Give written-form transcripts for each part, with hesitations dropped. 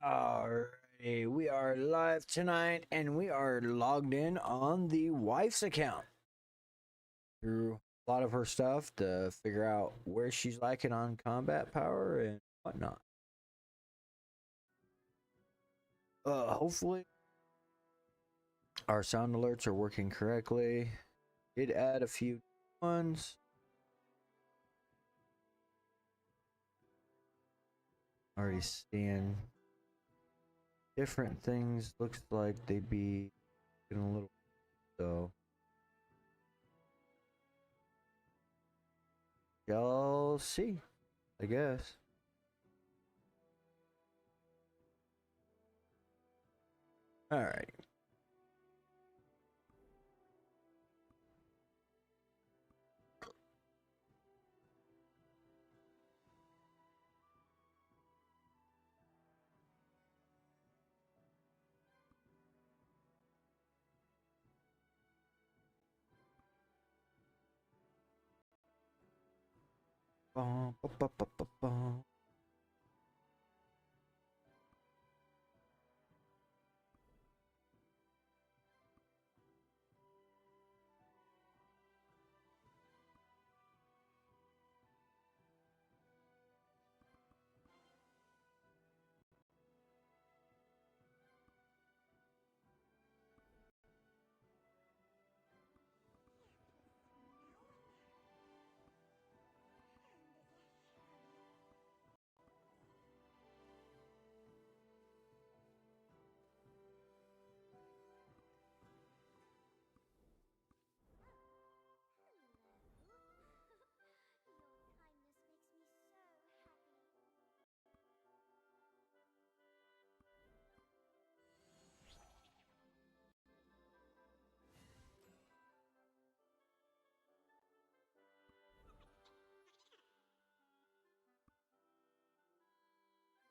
Alrighty, we are live tonight and we are logged in on the wife's account through a lot of her stuff to figure out where she's liking on combat power and whatnot. Hopefully our sound alerts are working correctly. Did add a few ones. Already seeing different things. Looks like they'd be getting a little so. Y'all see, I guess. All right. Bum, ba, ba, ba, ba, bum.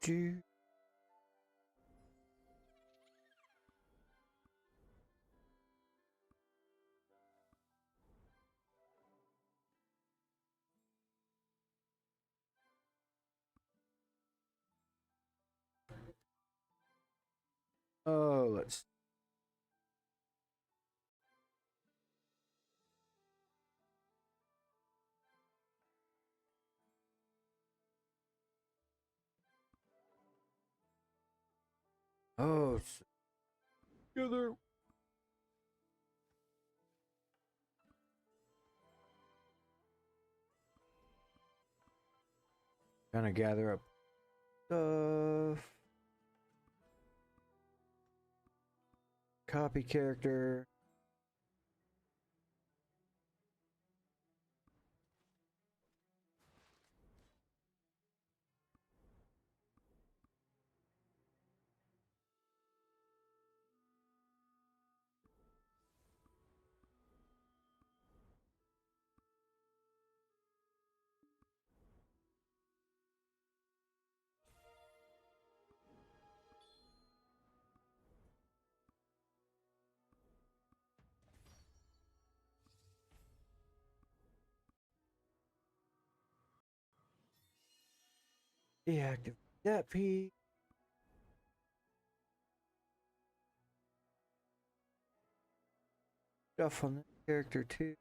Do. Oh, let's. Oh, together. Gonna gather up stuff. Copy character. Deactivate that P. Stuff on the character too.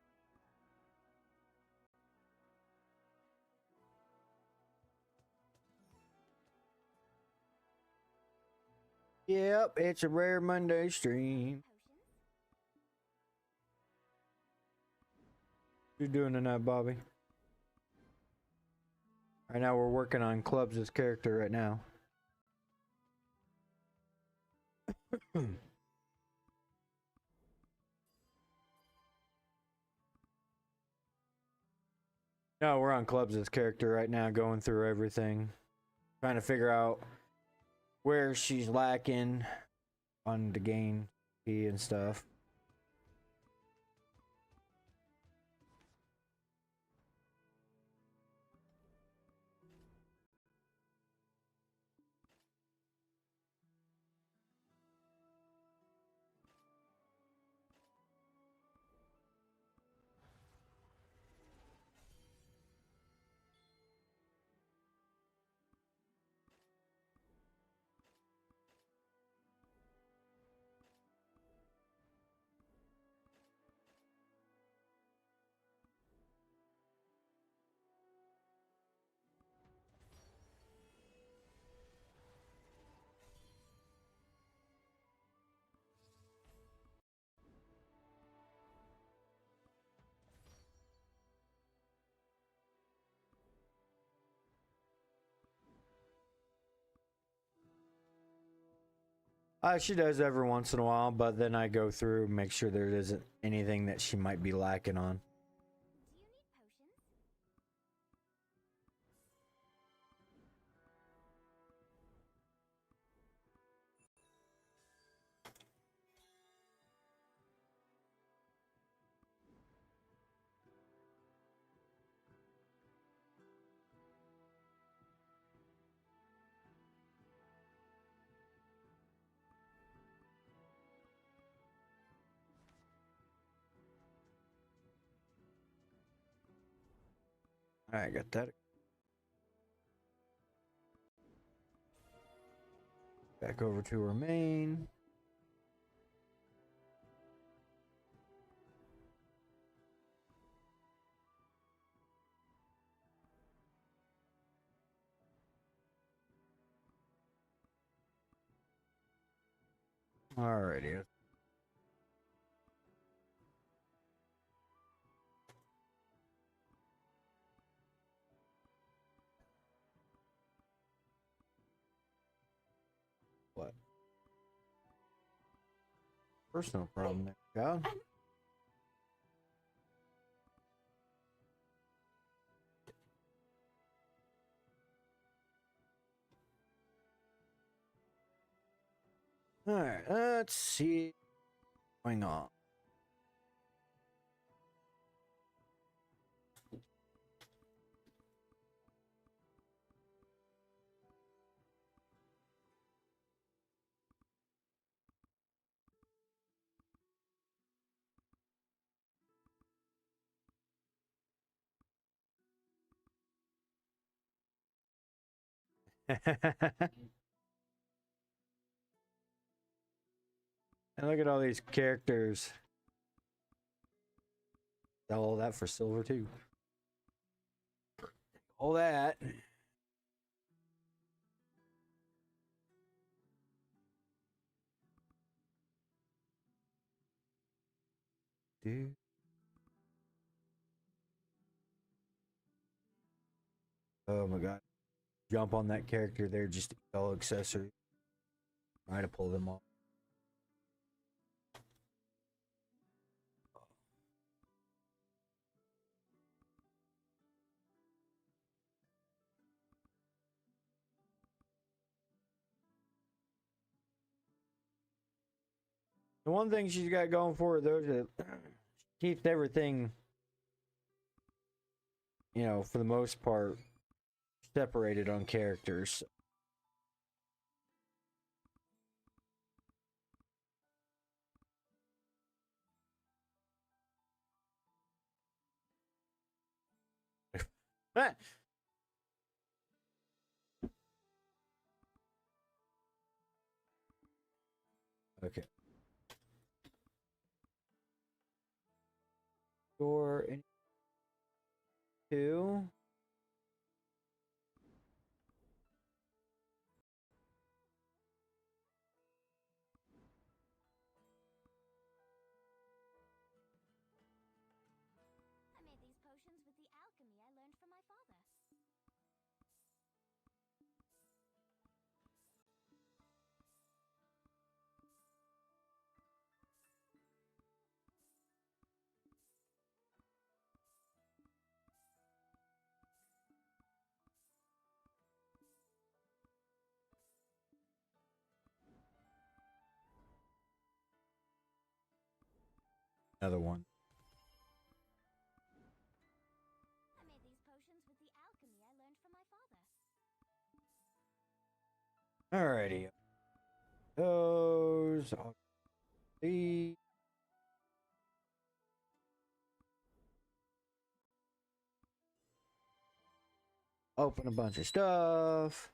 Yep, it's a rare Monday stream. What you doing tonight, Bobby? Right now we're working on Clubs' character right now. No, we're on Clubs' character right now, going through everything. Trying to figure out where she's lacking on the gain P and stuff. She does every once in a while, but then I go through, make sure there isn't anything that she might be lacking on. Alright, got that. Back over to her main. Alrighty. What? Personal problem there, God. Alright, let's see what's going on. And look at all these characters. Sell all that for silver too. All that. Dude. Oh my god. Jump on that character there, just all accessory. Try to pull them off. The one thing she's got going for her though is that she keeps everything, you know, for the most part, separated on characters. Okay. Or any two. I made these potions with the alchemy I learned from my father. Another one. I made these potions with the alchemy I learned from my father. Alrighty. Those are the open a bunch of stuff.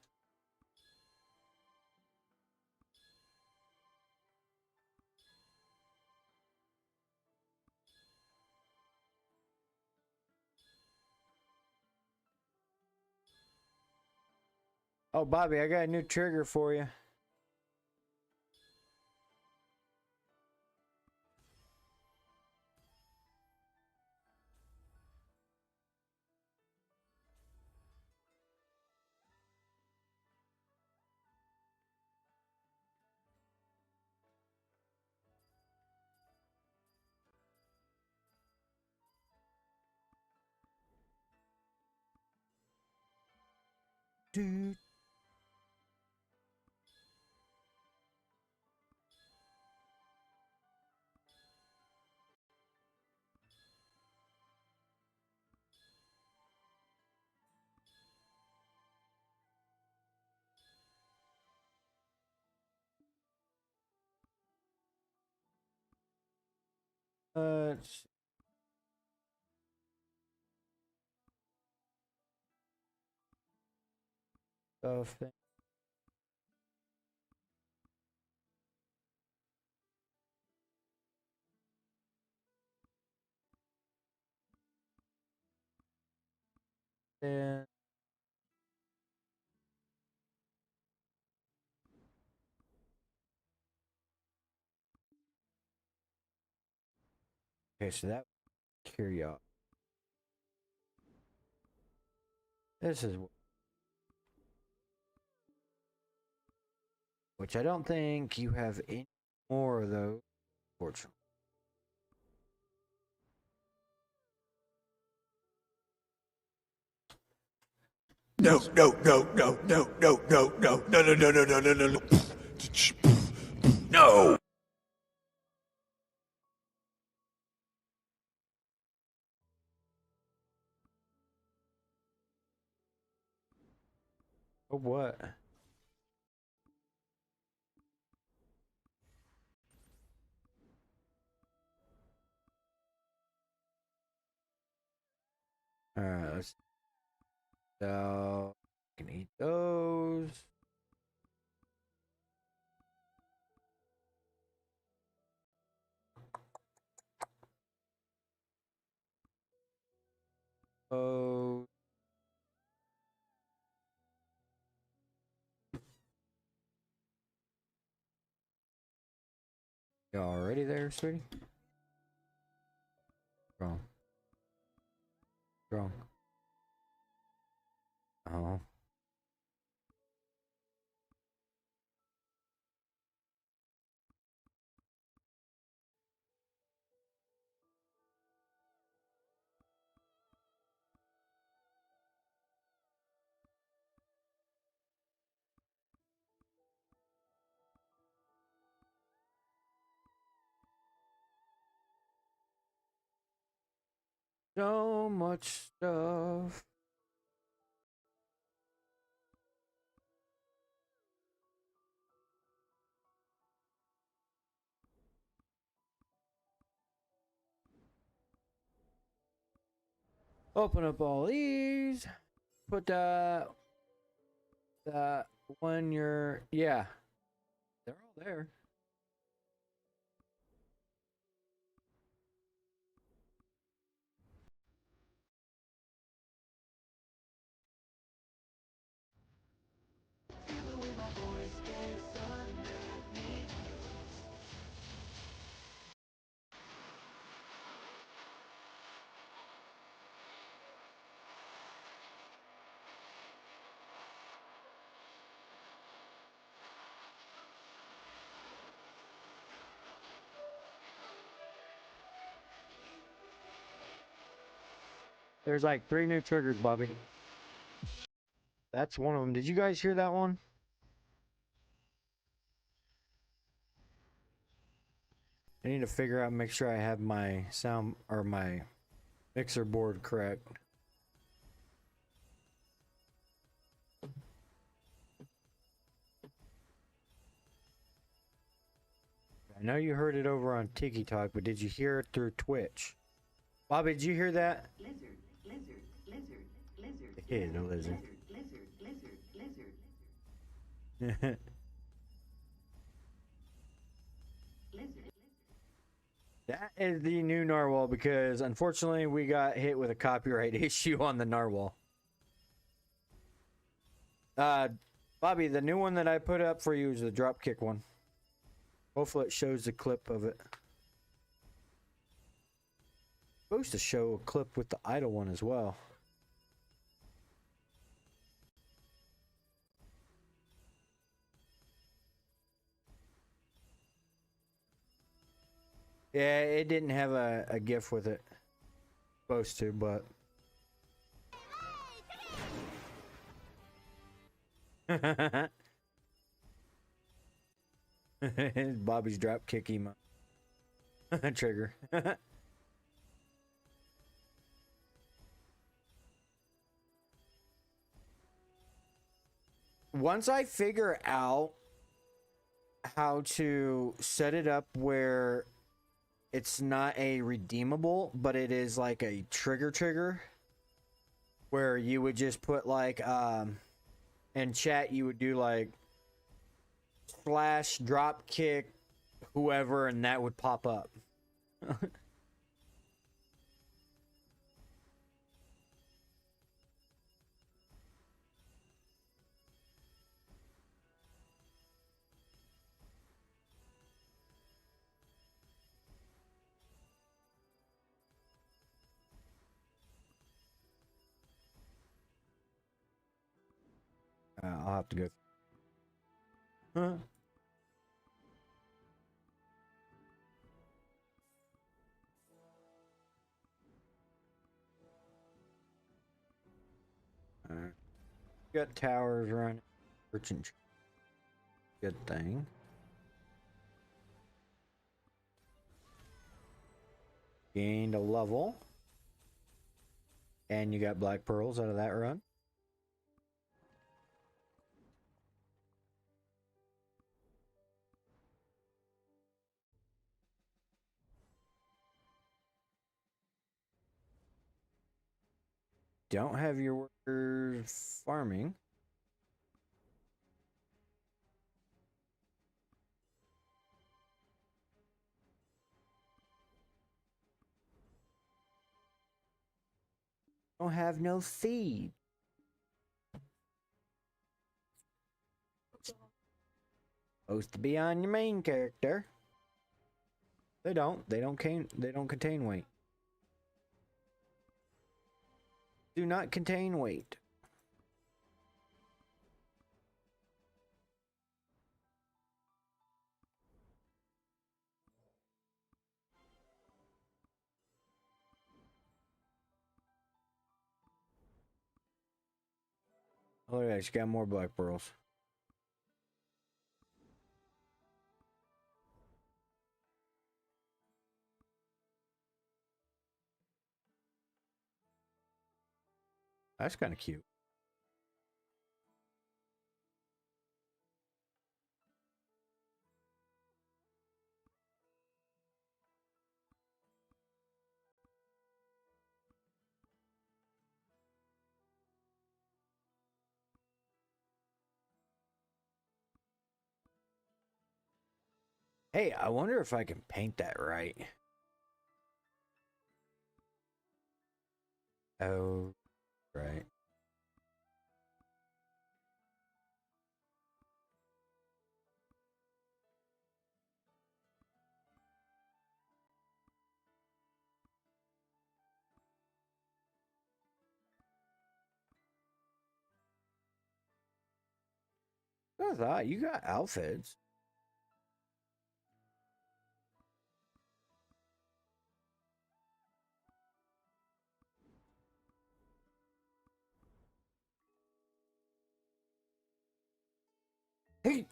Oh, Bobby, I got a new trigger for you. do. Let's stuff. And okay, so that curiosity. This is which I don't think you have any more of those, fortunately. No, no, no, no, no, no, no, no, no, no, no, no, no, no, no, no. No. Oh, what? All right, let's. So, can eat those. Oh, you already there, sweetie? Wrong. Wrong. Oh. So much stuff. Open up all these. Put that one you're. Yeah. They're all there. There's like 3 new triggers, Bobby. That's one of them. Did you guys hear that one? I need to figure out, make sure I have my sound or my mixer board correct. I know you heard it over on Tiki Talk, but did you hear it through Twitch? Bobby, did you hear that? Lizard, lizard, lizard, lizard, Yeah, the lizard. lizard, lizard, lizard, lizard, lizard. That is the new narwhal because unfortunately we got hit with a copyright issue on the narwhal. Bobby, the new one that I put up for you is the dropkick one. Hopefully it shows the clip of it. Supposed to show a clip with the idle one as well. Yeah, it didn't have a GIF with it. Supposed to, but Bobby's drop kick emo. Trigger. Once I figure out how to set it up where it's not a redeemable, but it is like a trigger, where you would just put like in chat you would do like slash drop kick whoever, and that would pop up. I'll have to go. Huh? Alright. Got towers running. Merchant. Good thing. Gained a level. And you got black pearls out of that run. Don't have your workers farming. Don't have no seed. Supposed to be on your main character. They don't. They don't contain weight. Do not contain weight. Oh yeah, she got more black pearls. That's kind of cute. Hey, I wonder if I can paint that right. Oh, right. I thought you got outfits. Hey,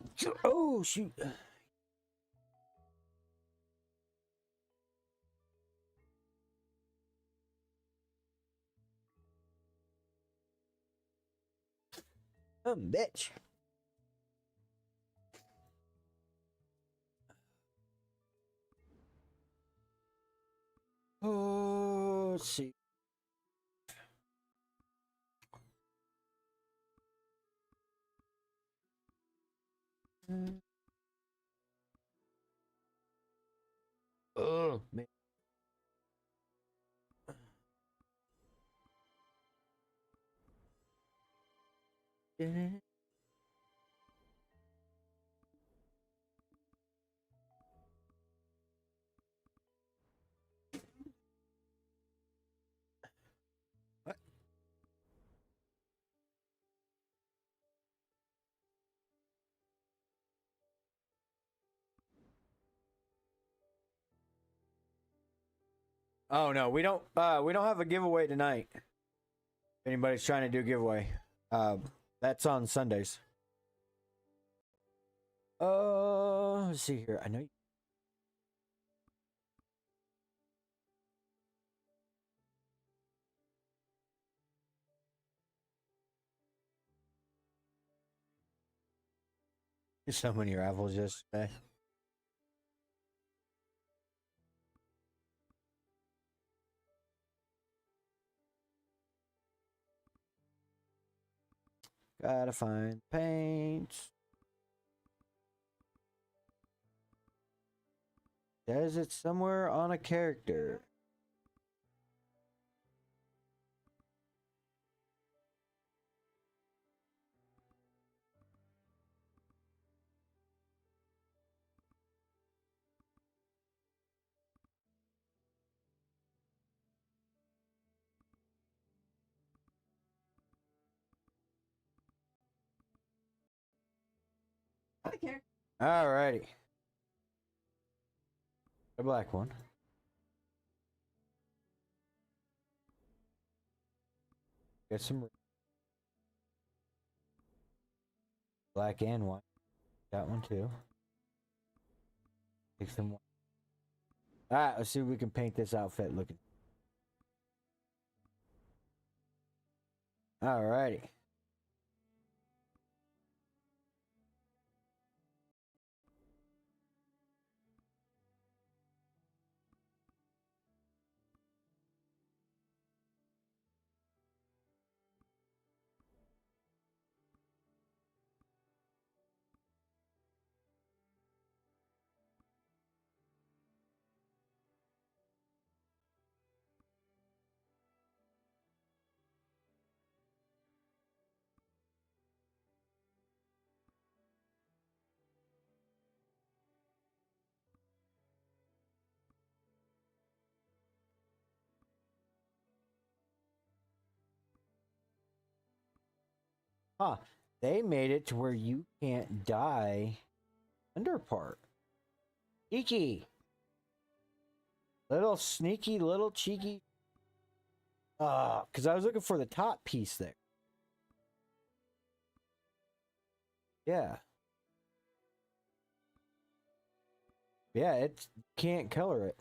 oh shoot. Bitch. Oh, let's see. Oh, man. What? Oh no, we don't have a giveaway tonight. If anybody's trying to do a giveaway. That's on Sundays. Let's see here. I know so many raffles yesterday. Gotta find paint. Says it's somewhere on a character. Alrighty. A black one. Get some black and white. Got one too. Take some. Alright, let's see if we can paint this outfit looking. Alrighty. Huh. They made it to where you can't dye under part. Cheeky. Little sneaky, little cheeky. Because I was looking for the top piece there. Yeah. Yeah, it can't color it.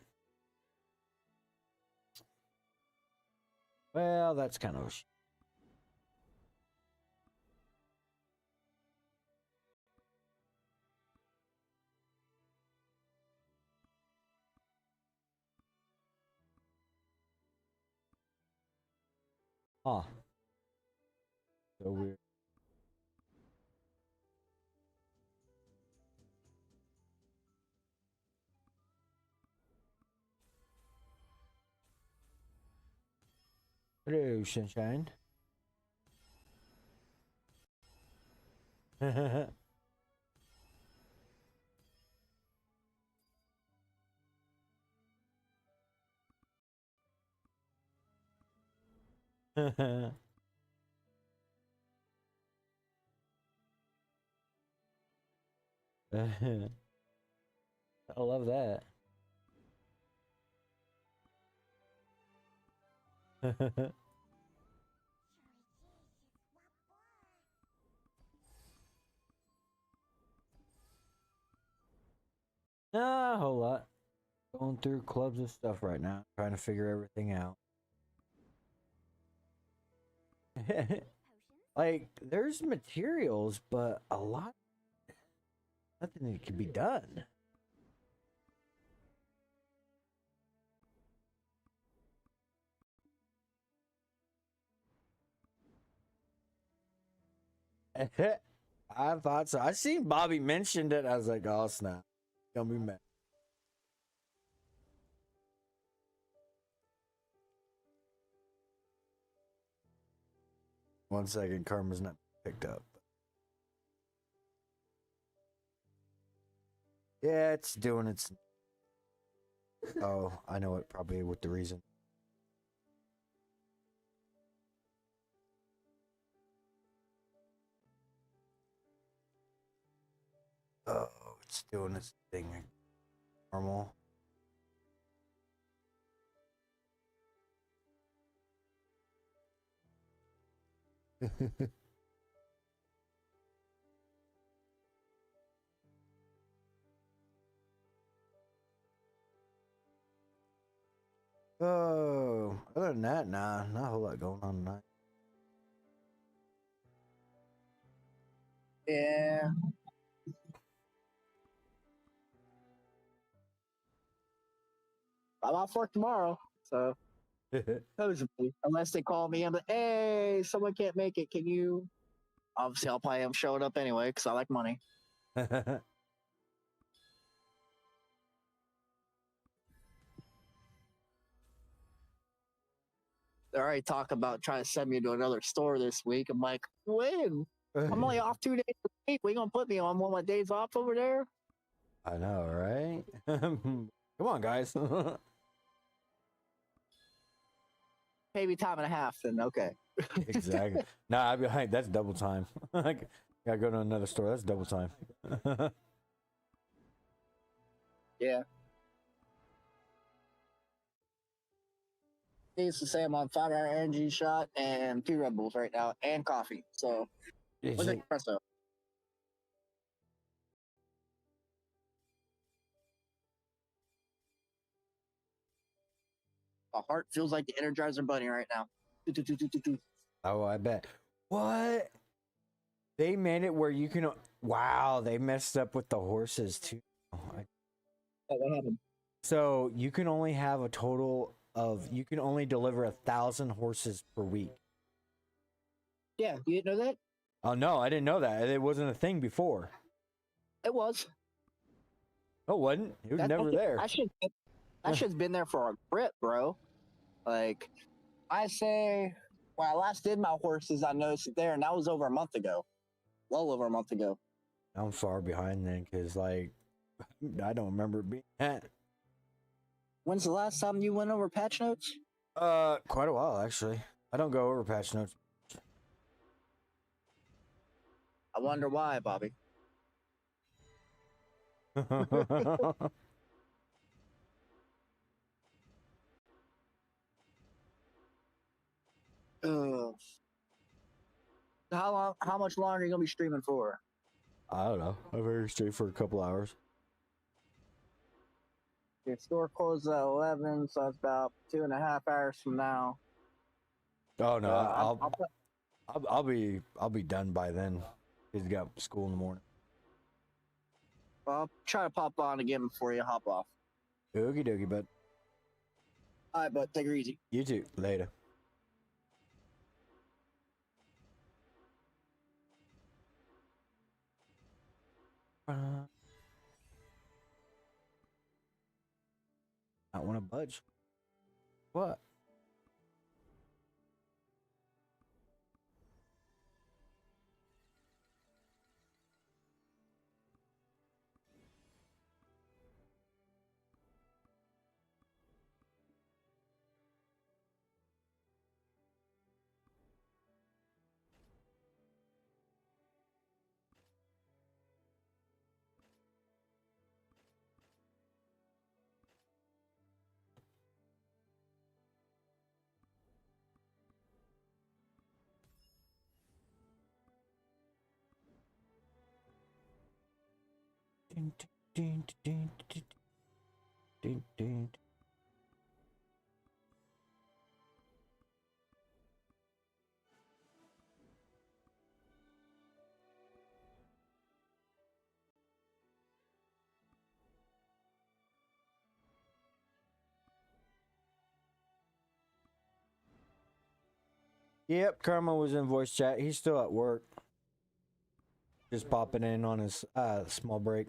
Well, that's kind of huh. So weird. Hello, sunshine. I love that. Nah, a whole lot. Going through clubs of stuff right now, trying to figure everything out. Like, there's materials, but a lot, nothing that can be done. I thought so. I seen Bobby mentioned it. I was like, oh snap, gonna be mad. 1 second, Karma's not picked up. Yeah, it's doing its. Oh, I know it probably with the reason. Oh, it's doing its thing. Normal. Oh, other than that, nah, not a whole lot going on tonight. Yeah. I'm off work tomorrow, so supposedly, unless they call me, I'm like, hey, someone can't make it. Can you? Obviously, I'll probably am showing up anyway because I like money. They already talk about trying to send me to another store this week. I'm like, when? I'm only off 2 days a week. We gonna put me on one of my days off over there? I know, right? Come on, guys. Maybe time and a half. Then okay. Exactly. Nah, I'd be like, that's double time. Like, gotta go to another store. That's double time. Yeah. Needs to say I'm on 5-hour energy shot and 2 Red Bulls right now and coffee. So It's with like- espresso. My heart feels like the Energizer Bunny right now. Do-do-do-do-do-do. oh, I bet. What? They made it where you can. Wow, they messed up with the horses too. Oh, what happened? So you can only have a total of. You can only deliver 1,000 horses per week. Yeah, you didn't know that? Oh no, I didn't know that. It wasn't a thing before. It was. Oh, it wasn't. It was That- never there. That shit's been there for a grip, bro. Like, I say, when I last did my horses, I noticed it there, and that was over a month ago. Well over a month ago. I'm far behind then, cause like I don't remember being at. When's the last time you went over patch notes? Quite a while actually. I don't go over patch notes. I wonder why, Bobby. Ugh. How much longer are you gonna be streaming for? I don't know. I'm very straight for a couple hours. Your store closes at 11, so that's about 2.5 hours from now. Oh no, I'll I'll be done by then. He's got school in the morning. try to pop on again before you hop off. Okie dokie, bud. All right, but take her easy. You too. Later. I want to budge. What? Ding, ding, ding, ding, ding, ding. Yep, Karma was in voice chat. He's still at work. Just popping in on his small break.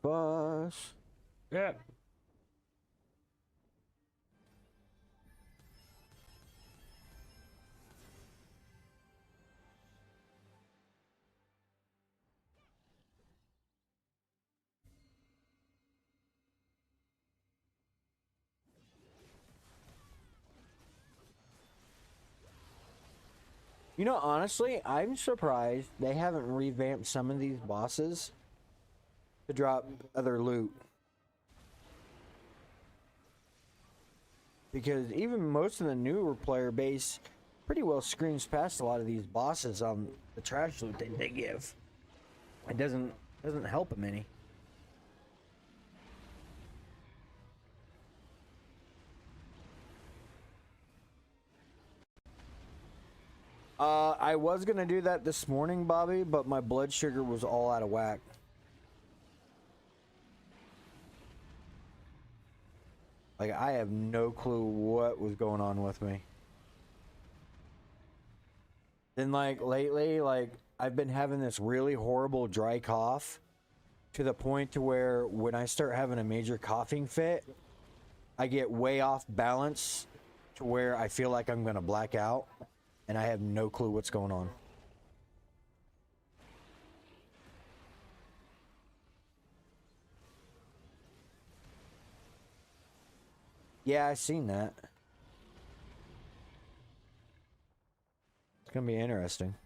Boss. Yeah. You know, honestly, I'm surprised they haven't revamped some of these bosses to drop other loot. Because even most of the newer player base pretty well screams past a lot of these bosses on the trash loot that they give. It doesn't help them any. I was gonna do that this morning, Bobby, but my blood sugar was all out of whack. Like, I have no clue what was going on with me. Then, like, lately, like, I've been having this really horrible dry cough to the point to where when I start having a major coughing fit, I get way off balance to where I feel like I'm gonna black out, and I have no clue what's going on. Yeah, I seen that. It's gonna be interesting.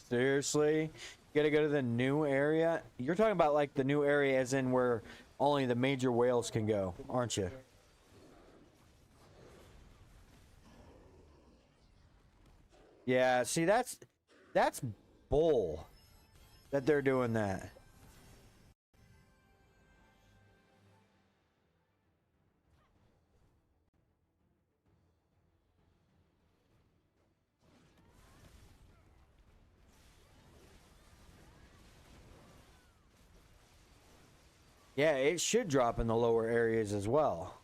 Seriously? You gotta go to the new area? You're talking about like the new area as in where only the major whales can go, aren't you? Yeah, see that's bull that they're doing that. Yeah, it should drop in the lower areas as well.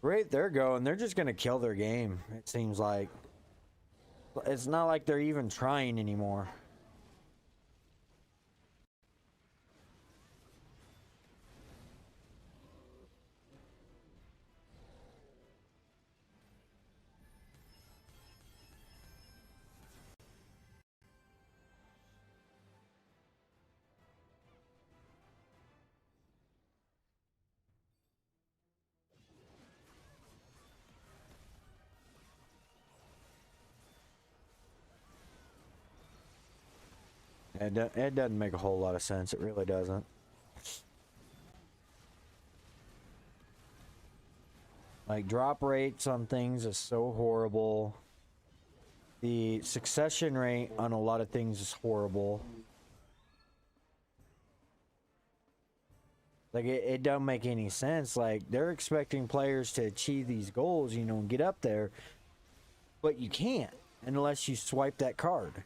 Right, they're going. They're just gonna kill their game, it seems like. It's not like they're even trying anymore. It doesn't make a whole lot of sense. It really doesn't. Like, drop rates on things is so horrible. The succession rate on a lot of things is horrible. Like, it don't make any sense. Like, they're expecting players to achieve these goals, you know, and get up there. But you can't unless you swipe that card.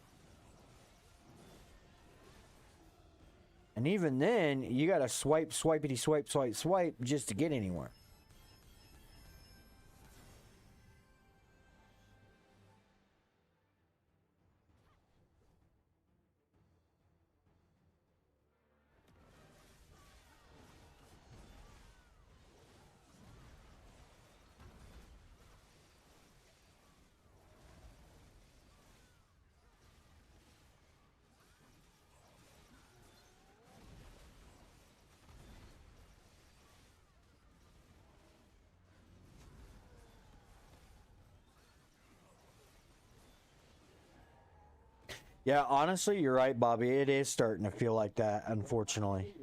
And even then, you gotta swipe, swipey, swipe, swipe, swipe just to get anywhere. Yeah, honestly, you're right, Bobby. It is starting to feel like that, unfortunately.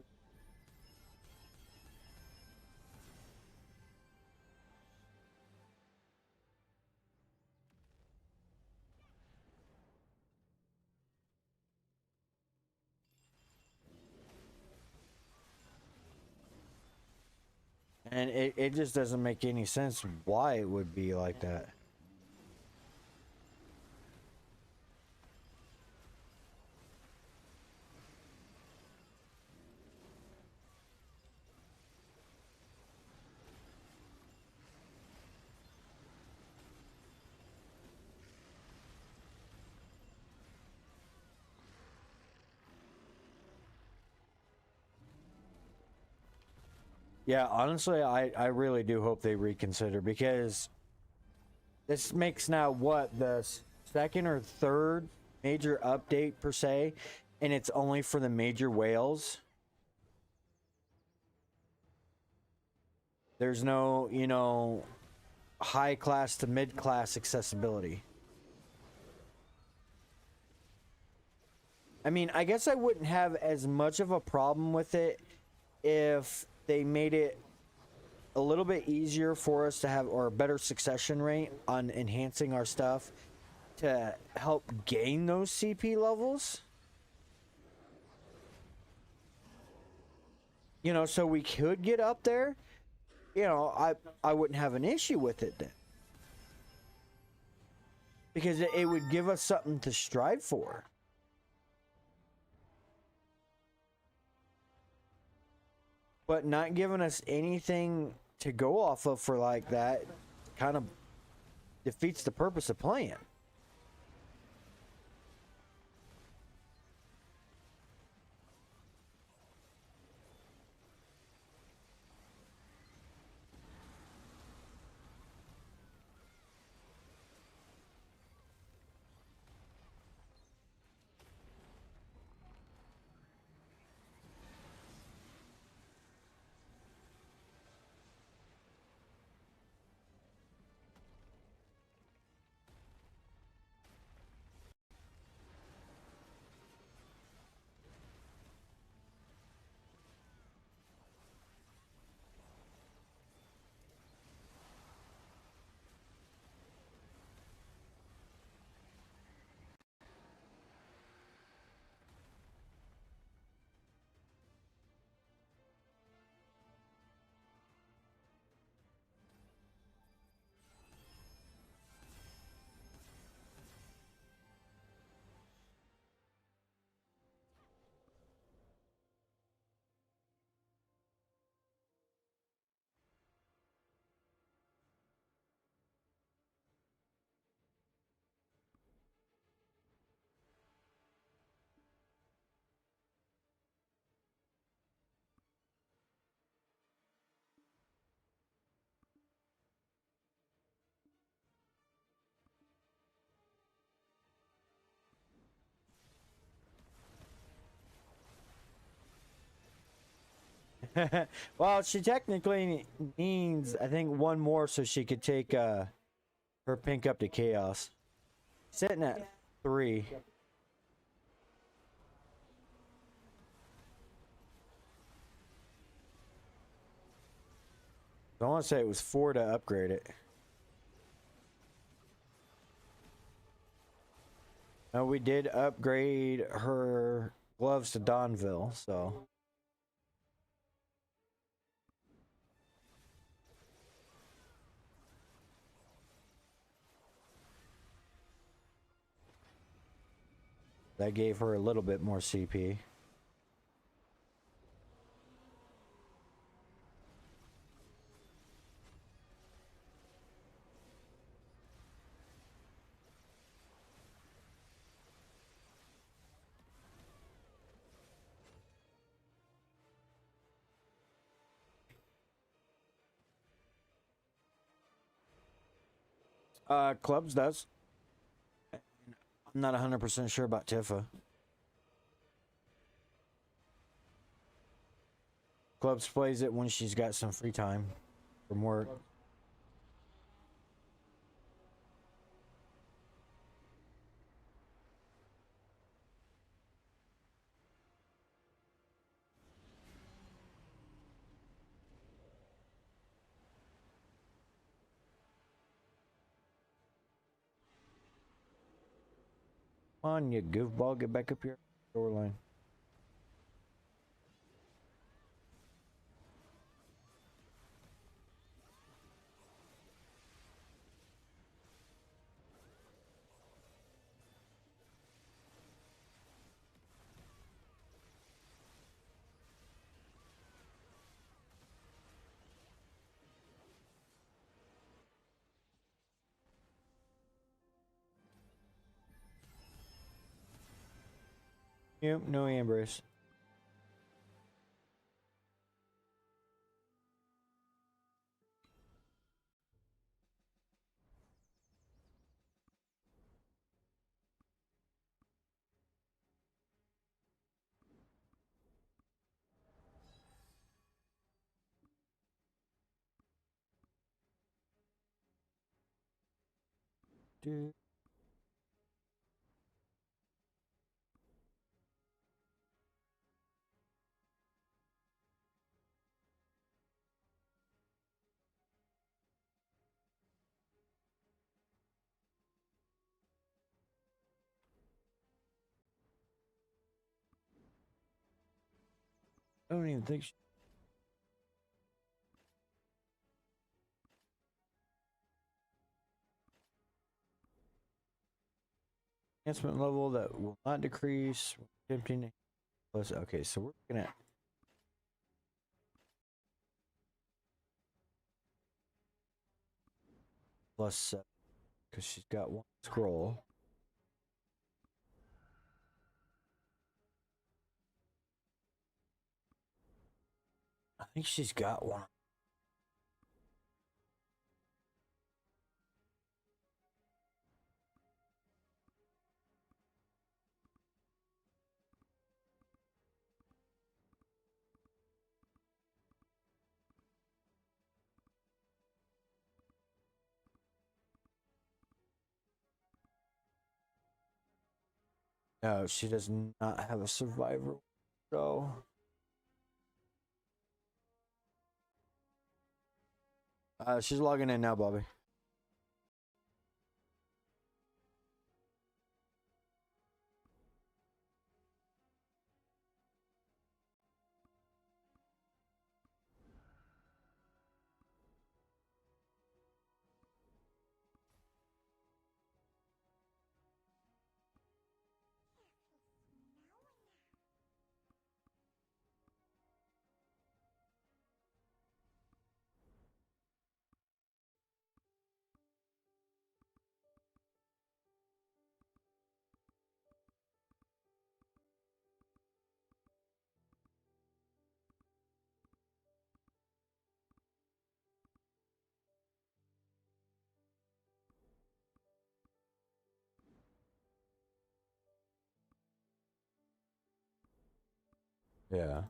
And it just doesn't make any sense why it would be like that. Yeah, honestly, I really do hope they reconsider, because this makes now what, the second or third major update per se, and it's only for the major whales. There's no, you know, high class to mid class accessibility. I mean, I guess I wouldn't have as much of a problem with it if they made it a little bit easier for us to have, or a better succession rate on enhancing our stuff to help gain those CP levels. You know, so we could get up there. You know, I wouldn't have an issue with it then, because it would give us something to strive for. But not giving us anything to go off of for like that kind of defeats the purpose of playing. Well, she technically needs, I think, one more so she could take her pink up to chaos. Sitting at 3. I want to say it was 4 to upgrade it. No, we did upgrade her gloves to Donville, so. That gave her a little bit more CP. Clubs does. I'm not 100% sure about Tifa. Clubs plays it when she's got some free time from work. Come on, you goofball, get back up here. Shoreline. Yep, no embrace. Dude. I don't even think. Enhancement level that will not decrease. Attempting plus. Okay, so we're looking at plus because she's got one scroll. I think she's got one. No, she does not have a survivor. So she's logging in now, Bobby. Yeah.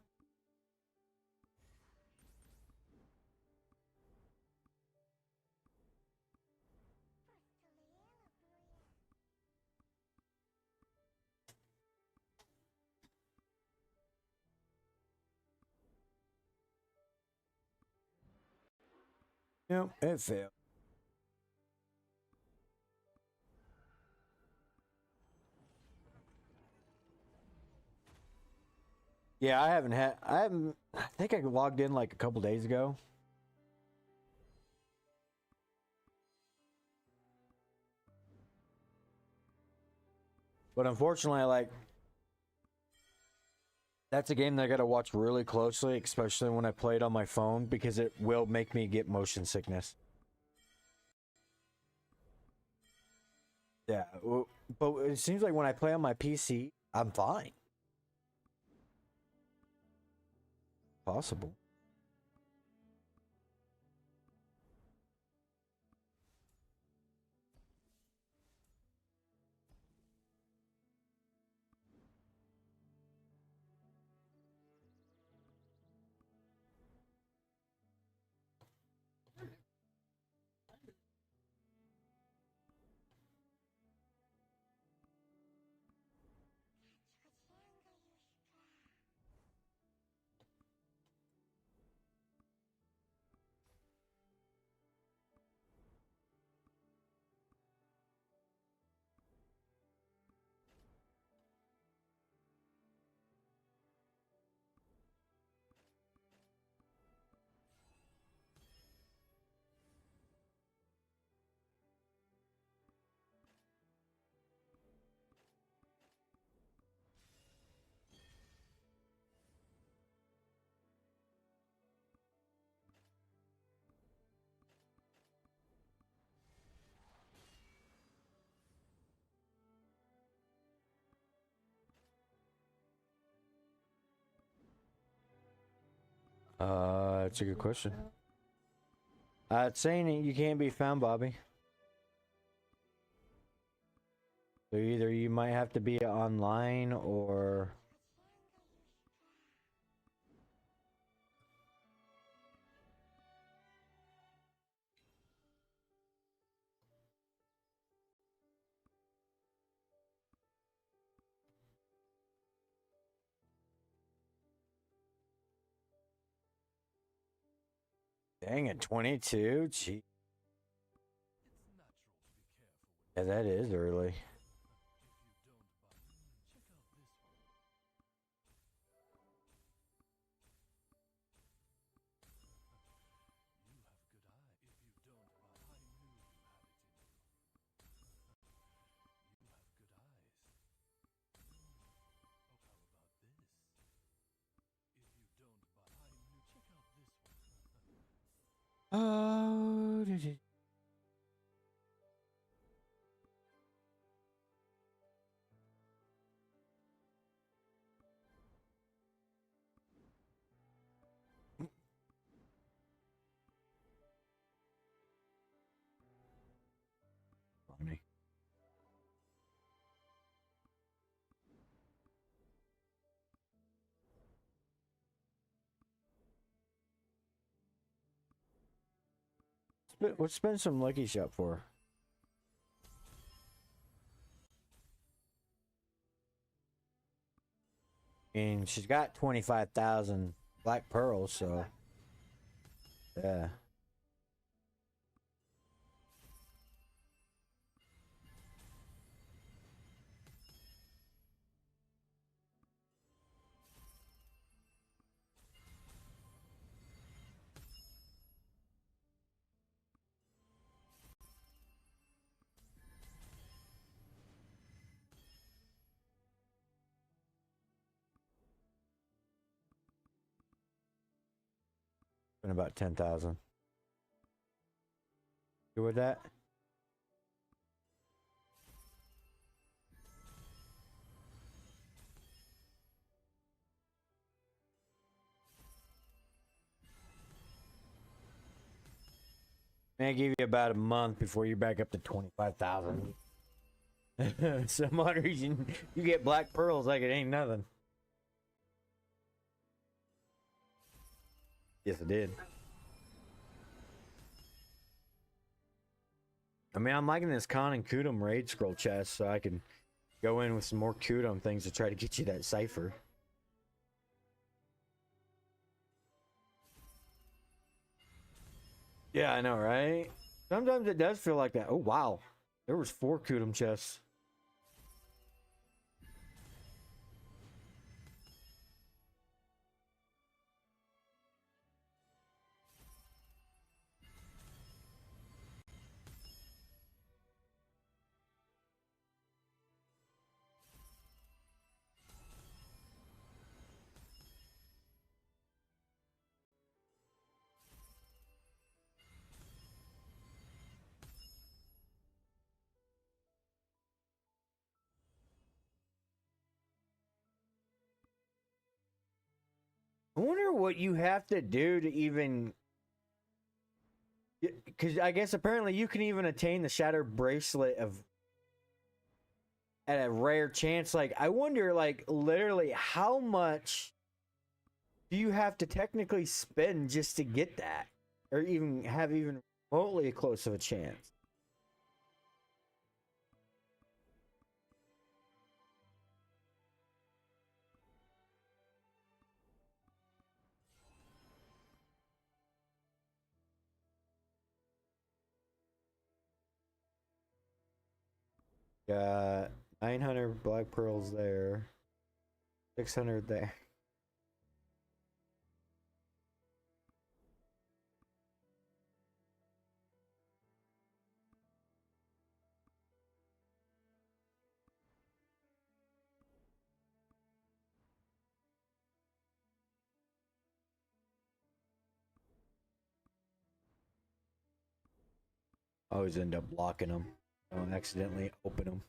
Yep, it failed. Yeah, I haven't had. I haven't. I think I logged in like a couple days ago. But unfortunately, like that's a game that I got to watch really closely, especially when I play it on my phone, because it will make me get motion sickness. Yeah, but it seems like when I play on my PC, I'm fine. Possible. That's a good question. It's saying that you can't be found, Bobby. So either you might have to be online or... Dang it, 22? Gee. Yeah, that is early. Oh, did it? Funny. What's spend some lucky shop for? And she's got 25,000 black pearls, so yeah. Been about 10,000. Good with that? May give you about a month before you're back up to 25,000. Some odd reason you get black pearls like it ain't nothing. Yes, it did. I mean, I'm liking this Khan and Kudum raid scroll chest, so I can go in with some more Kudum things to try to get you that cipher. Yeah, I know, right? Sometimes it does feel like that. Oh, wow. There was 4 Kudum chests. I wonder what you have to do to even... Because I guess apparently you can even attain the Shattered Bracelet of... at a rare chance. Like, I wonder, like, literally how much do you have to technically spend just to get that? Or even have even remotely close of a chance? Got 900 black pearls there. 600 there. Always end up blocking them. Don't accidentally open them.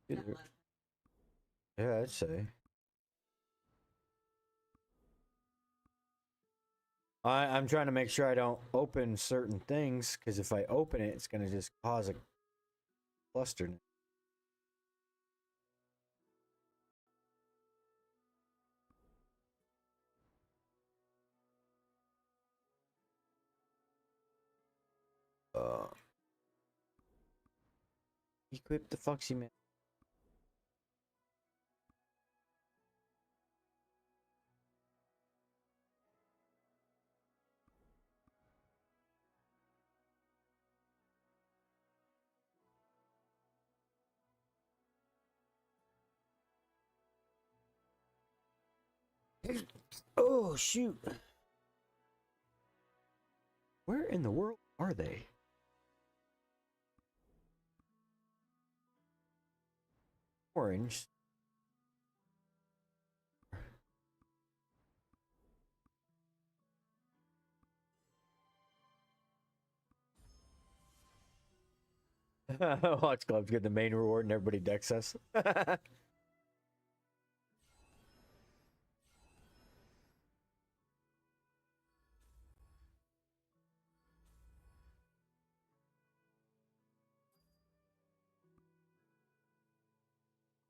Yeah, I'd say. I'm trying to make sure I don't open certain things, because if I open it, it's gonna just cause a cluster. Uh, equip the Foxy Man. Oh shoot! Where in the world are they? Orange. Watch Club's get the main reward and everybody decks us.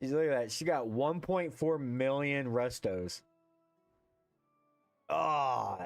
Look at that. She got 1.4 million restos. Oh.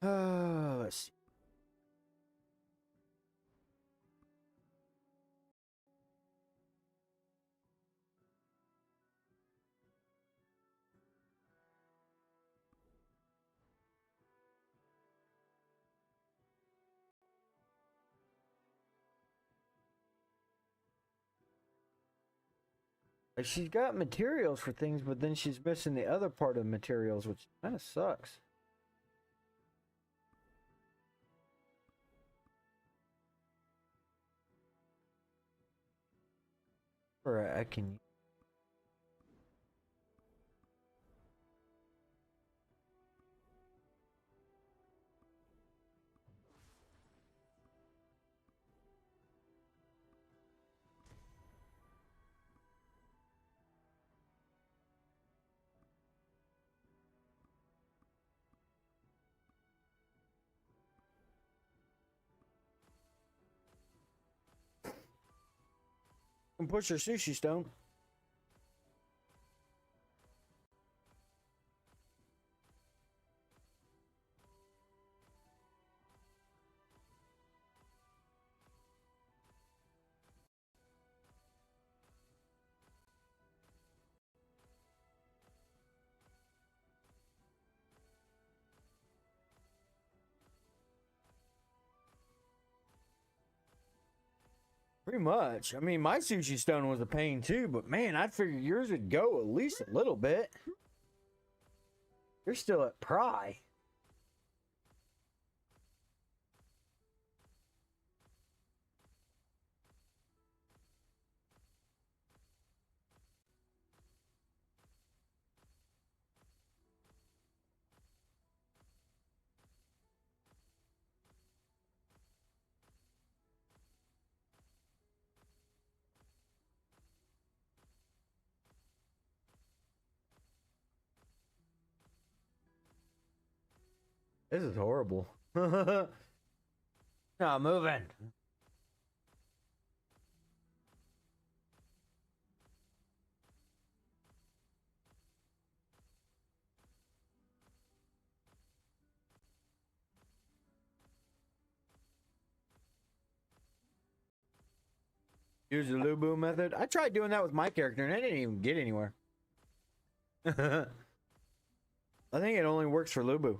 Let's see. She's got materials for things, but then she's missing the other part of the materials, which kind of sucks. Or I can. Can push her sushi stone. Pretty much. I mean, my sushi stone was a pain too, but man, I'd figure yours would go at least a little bit. You're still at Pry. This is horrible. Not moving. Use the Lubu method. I tried doing that with my character and I didn't even get anywhere. I think it only works for Lubu.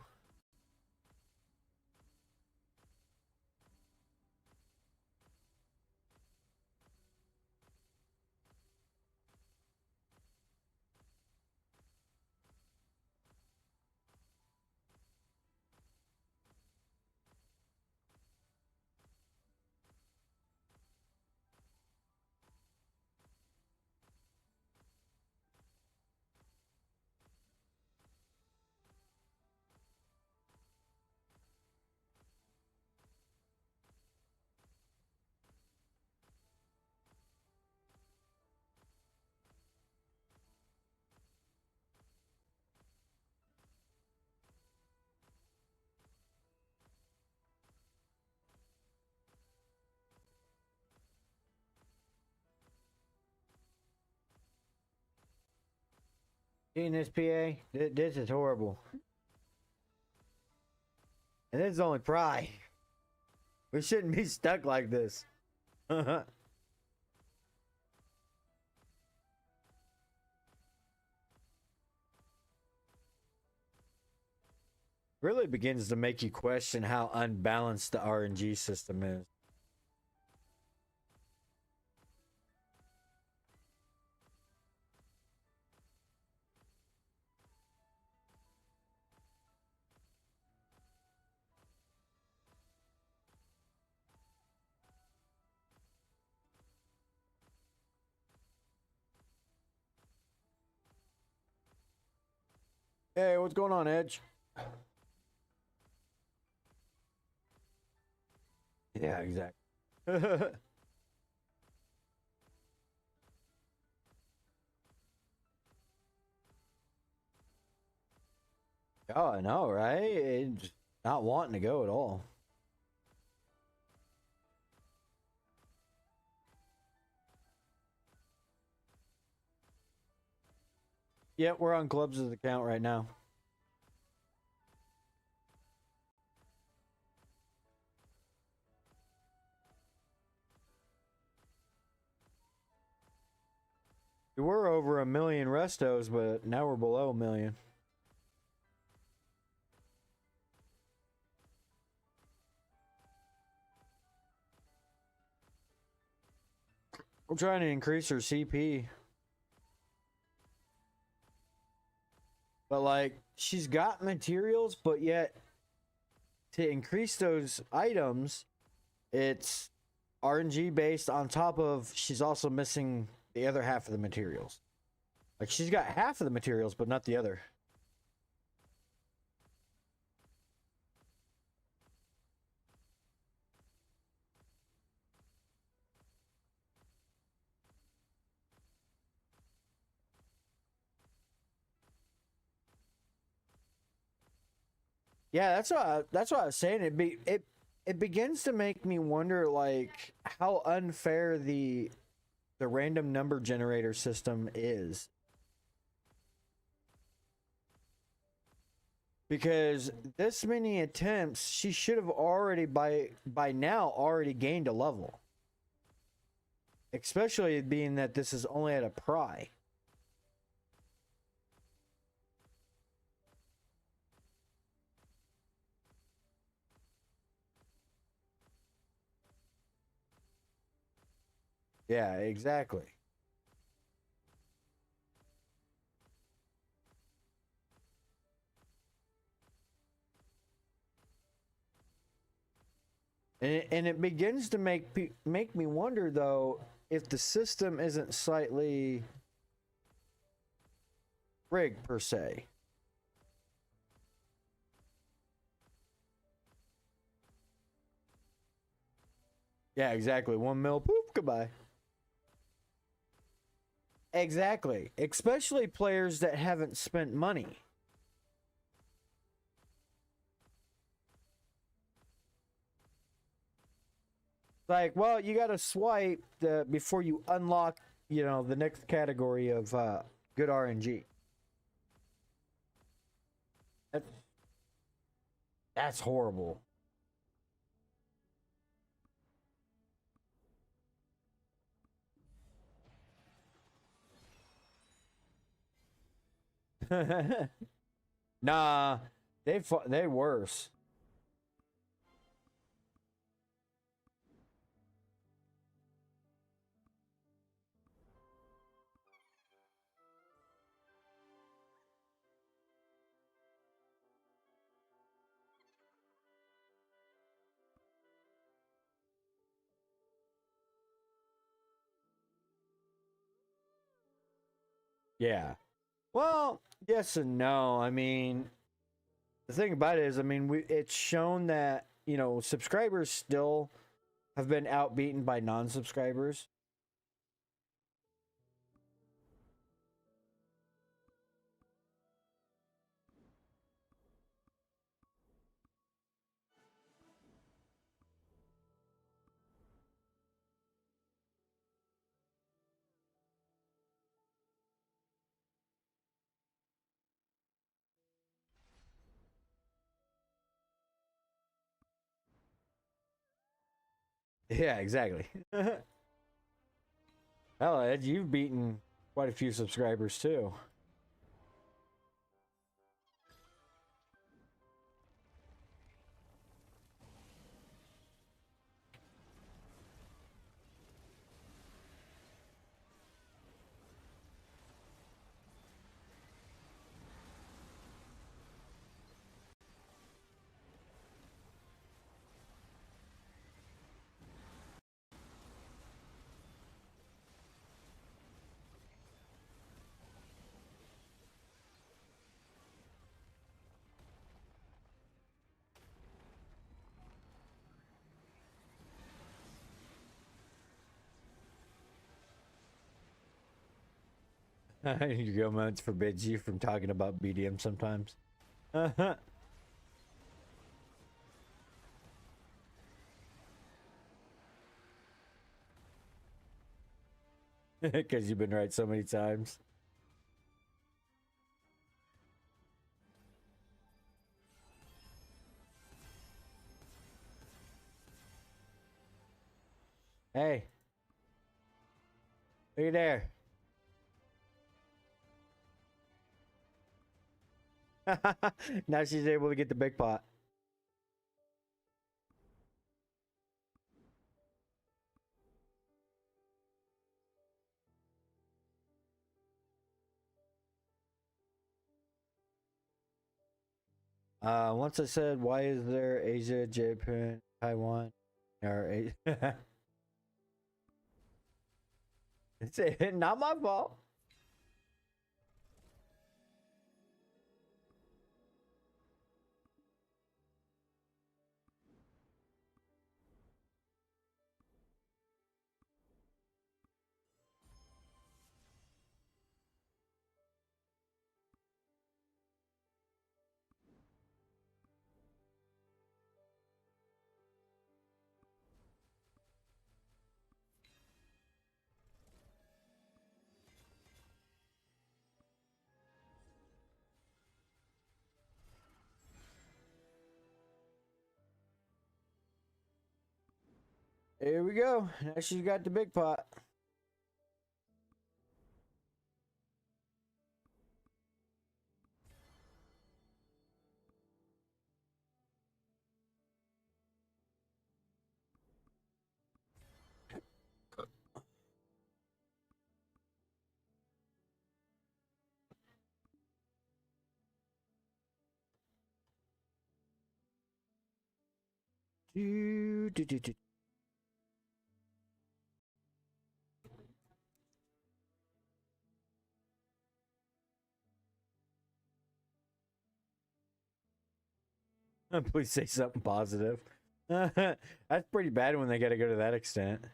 Seeing this PA, this is horrible. And this is only Pry. We shouldn't be stuck like this. Really begins to make you question how unbalanced the RNG system is. Hey, what's going on, Edge? Yeah, exactly. Oh, I know, right? It's not wanting to go at all. Yep, we're on Clubs' account right now. We were over 1 million restos, but now we're below 1 million. We're trying to increase her CP. But like, she's got materials, but yet to increase those items, it's RNG based on top of she's also missing the other half of the materials. Like she's got half of the materials, but not the other. Yeah, that's what I was saying. It begins to make me wonder like how unfair the random number generator system is. Because this many attempts, she should have already by now already gained a level. Especially being that this is only at a pry. Yeah, exactly. And it begins to make me wonder though if the system isn't slightly rigged per se. Yeah, exactly. 1 mil, poop, goodbye. Exactly. Especially players that haven't spent money. Like, well, you got to swipe before you unlock, the next category of good RNG. That's horrible. Nah, they worse. Yeah. Well, yes and no. I mean, the thing about it is, I mean, it's shown that, you know, subscribers still have been outbeaten by non-subscribers. Yeah, exactly. Hell, Ed, you've beaten quite a few subscribers too. Your moments forbids you from talking about BDM sometimes. Because you've been right so many times. Hey, are you there? Now she's able to get the big pot. Once I said, why is there Asia, Japan, Taiwan, or it's not my fault. Here we go. Now she's got the big pot. Do, do, do, do. Please say something positive. That's pretty bad when they got to go to that extent.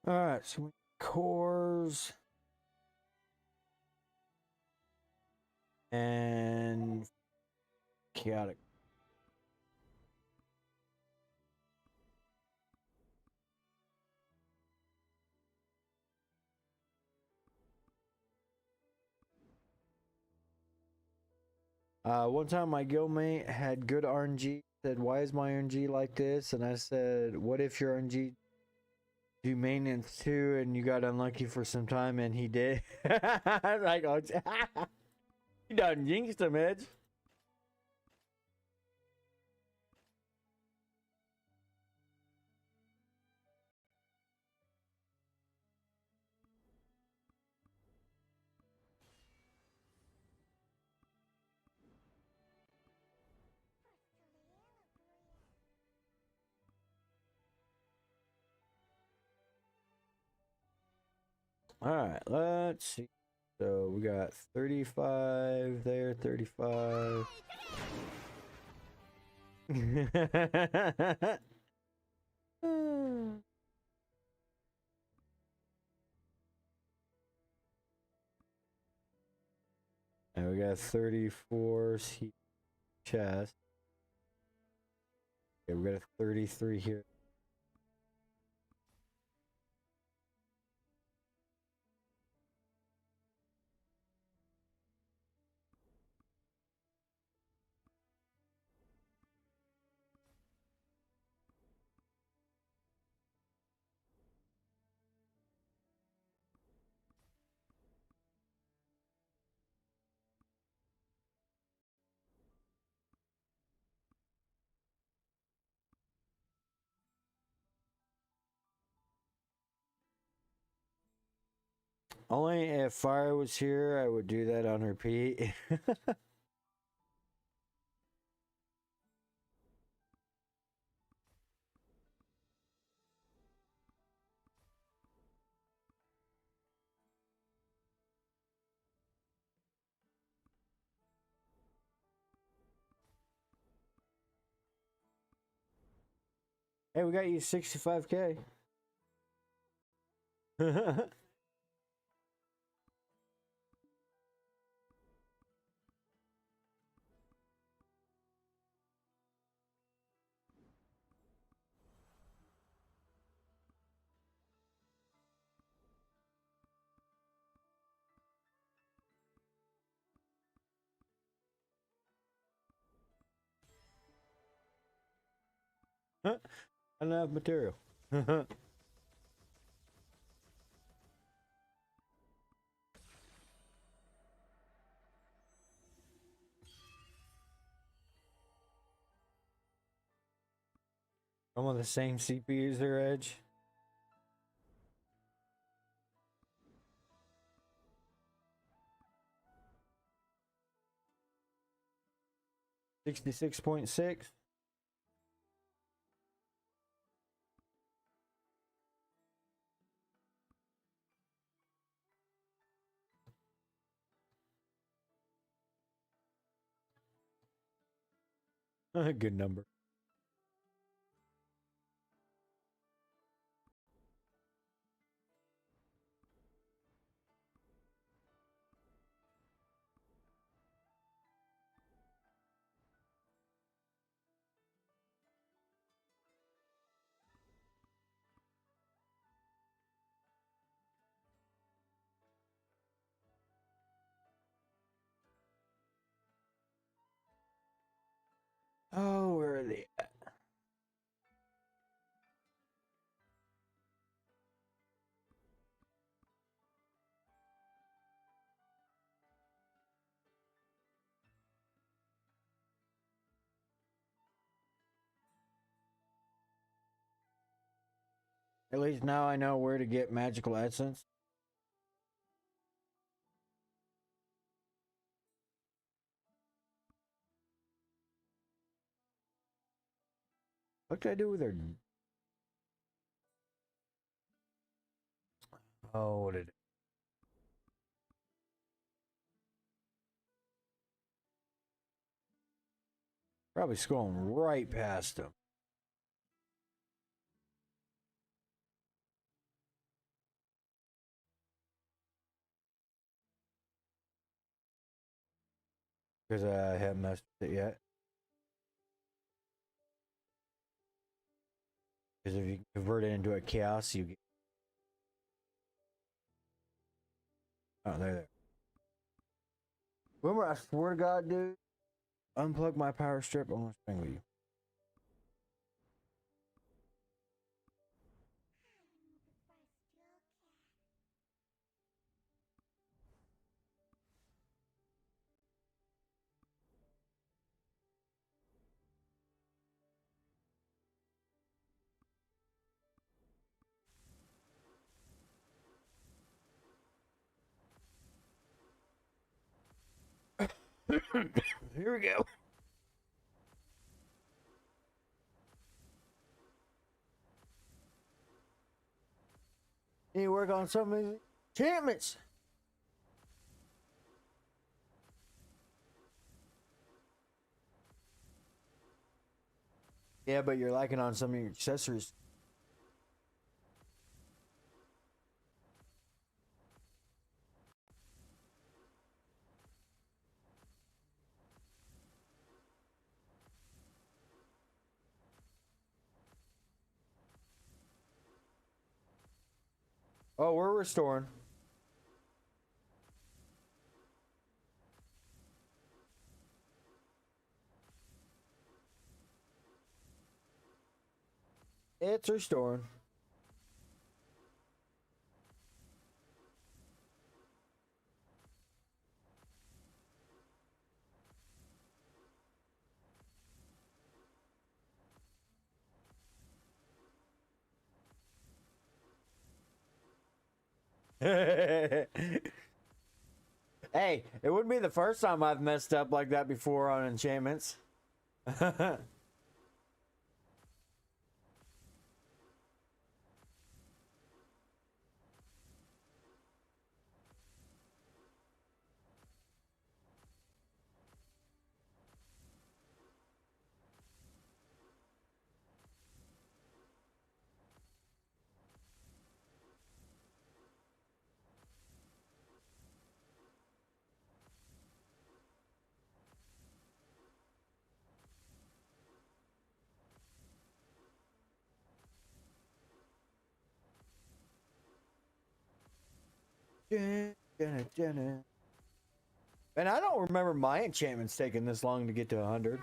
All right, so cores and chaotic. One time my guildmate had good RNG. Said, "Why is my RNG like this?" And I said, "What if your RNG do maintenance too, and you got unlucky for some time?" And he did. Like, oh, you done jinxed him, Edge. All right, let's see. So we got 35 there, 35. And we got 34 chest. Okay, we got a 33 here. Only if fire was here, I would do that on repeat. Hey, we got you 65K. Enough material. I'm on the same CPU as their Edge. $66.6. Good number. Oh, where are they at? At least now I know where to get magical essence. What did I do with her? Oh, what did it? Probably scrolling right past him. because I haven't messed with it yet. Because if you convert it into a chaos, you get. Oh, there. Remember, I swear to God, dude, unplug my power strip. I'm gonna spring with you. Here we go. Need to work on some of these enchantments. Yeah, but you're lacking on some of your accessories. Oh, we're restoring. It's restoring. Hey, it wouldn't be the first time I've messed up like that before on enchantments. And I don't remember my enchantments taking this long to get to 100.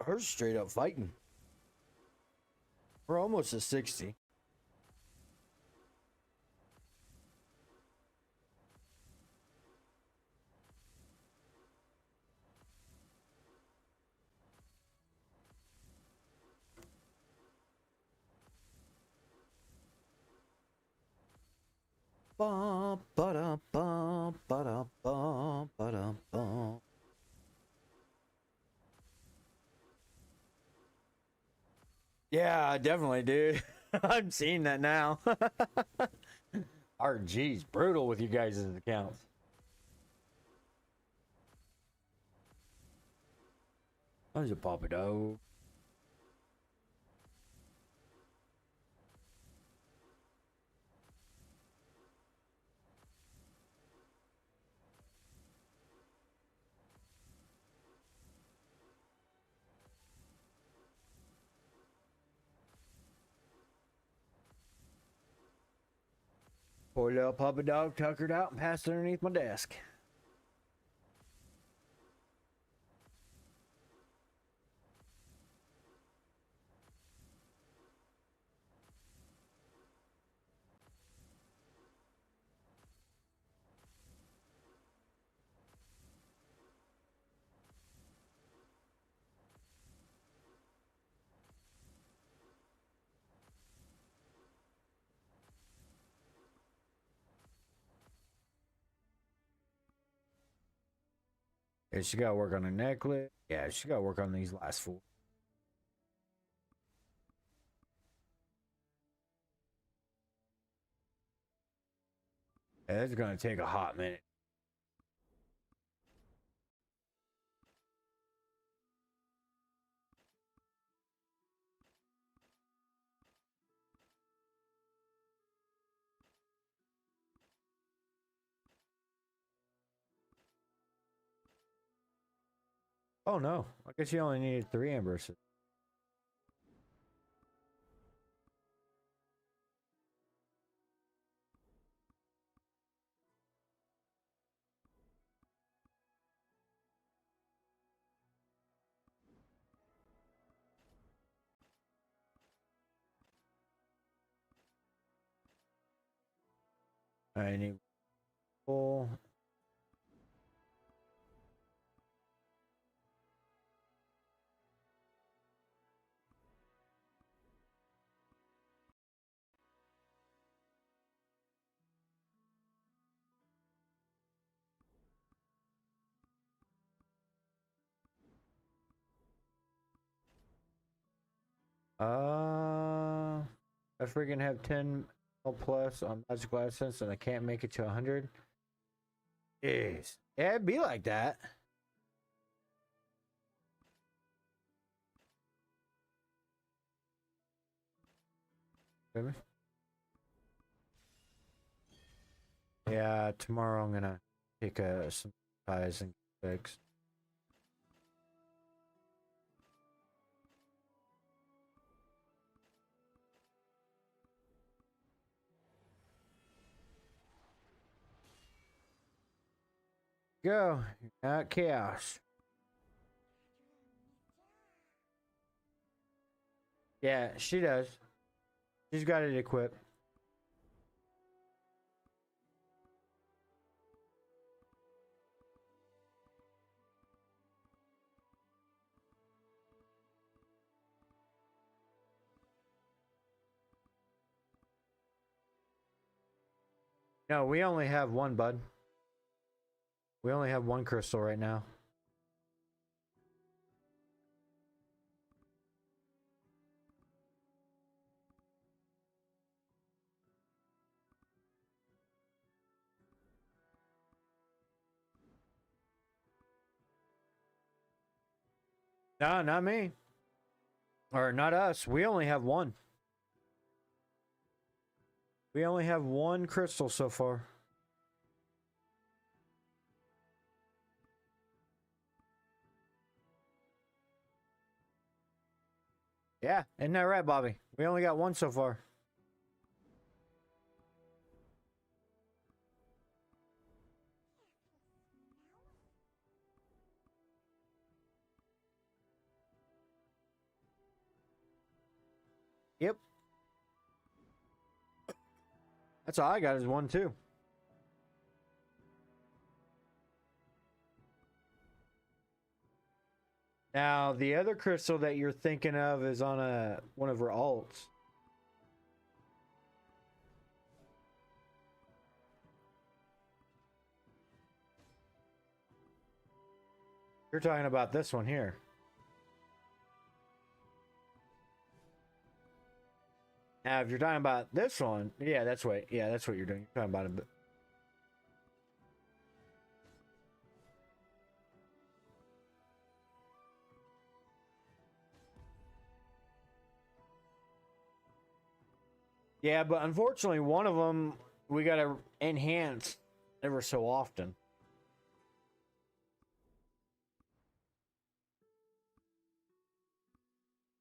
Hers straight up fighting. We're almost at 60. Bum, ba-dum, bum, ba-dum, bum, ba-dum, bum. Yeah, definitely, dude. I'm seeing that now. RG's brutal with you guys' accounts. How's it, Papa Dog? Poor little Papa Dog tuckered out and passed underneath my desk. Yeah, she got to work on the necklace. Yeah, she got to work on these last 4. Yeah, it's going to take a hot minute. Oh no, I guess you only needed 3 embers. I need full. I freaking have 10 plus on magical essence and I can't make it to 100. Jeez. Yeah, it'd be like that. Feel me? Yeah, tomorrow I'm gonna take some ties and fix. Go, not chaos. Yeah, she does. She's got it equipped. No, we only have one, bud. We only have one crystal right now. No, not me. Or not us. We only have one. We only have one crystal so far. Yeah, isn't that right, Bobby? We only got one so far. Yep. That's all I got is one too. Now, the other crystal that you're thinking of is on one of her alts. You're talking about this one here. Now, if you're talking about this one, yeah, that's what you're doing. You're talking about it. Yeah, but unfortunately, one of them we gotta enhance ever so often.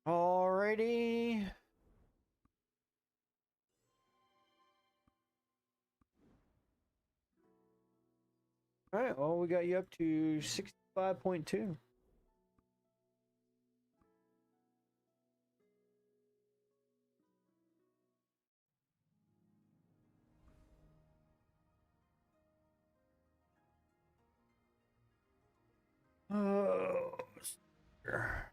Alrighty. All right. Well, we got you up to 65.2. Oh, sure.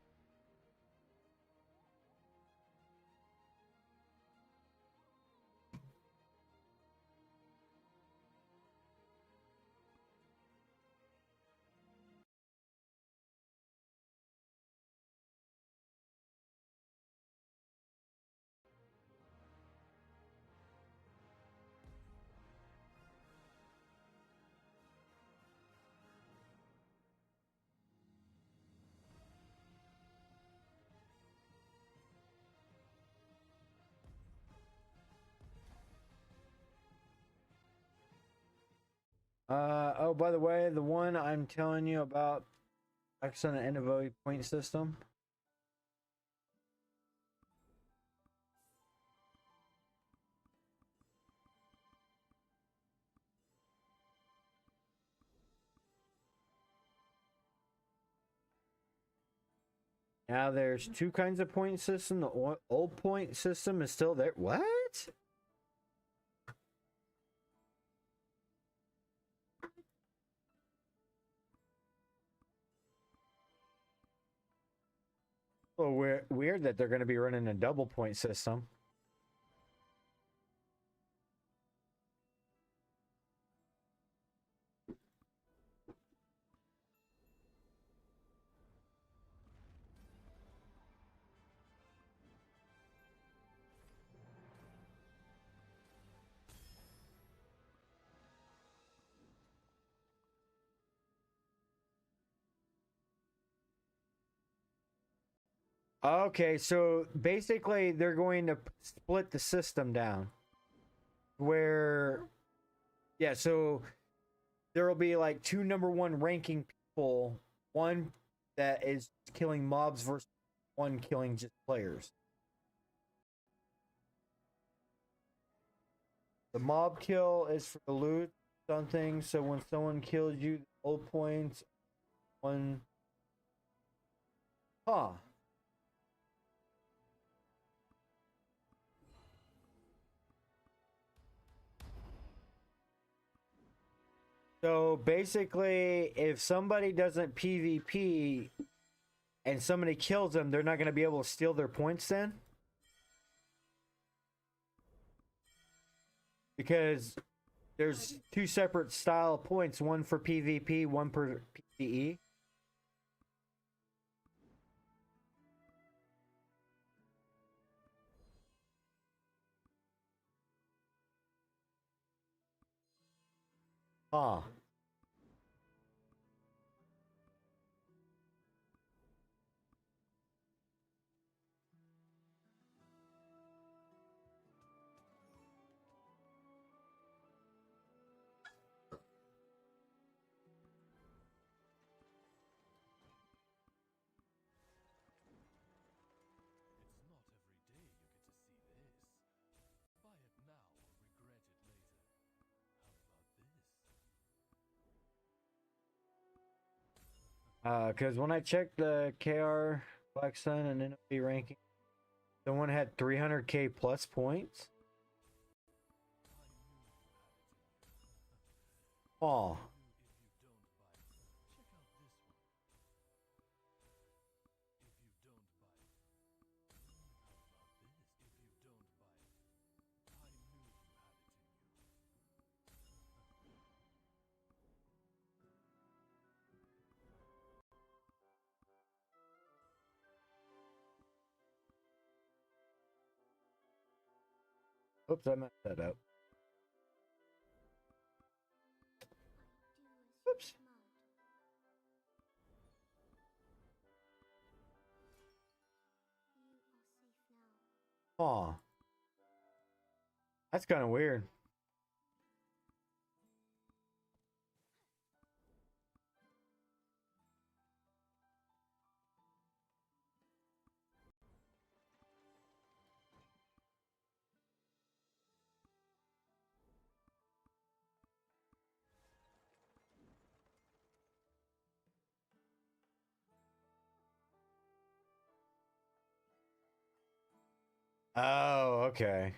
Oh, by the way, the one I'm telling you about Excellent innovative point system. Now there's two kinds of point system. The old point system is still there. What? Well, weird that they're going to be running a double point system. Okay, so basically they're going to split the system down. Where, yeah, so there will be like two number one ranking people, one that is killing mobs versus one killing just players. The mob kill is for the loot, something, so when someone kills you, old points, one. Huh. So basically, if somebody doesn't PvP and somebody kills them, they're not going to be able to steal their points then? Because there's two separate style points, one for PvP, one for PvE. Huh. Because when I checked the KR Black Sun and NFB ranking, someone had 300k plus points. Oh. Oops, I messed that up. Oops. Aw. That's kind of weird. Oh, okay.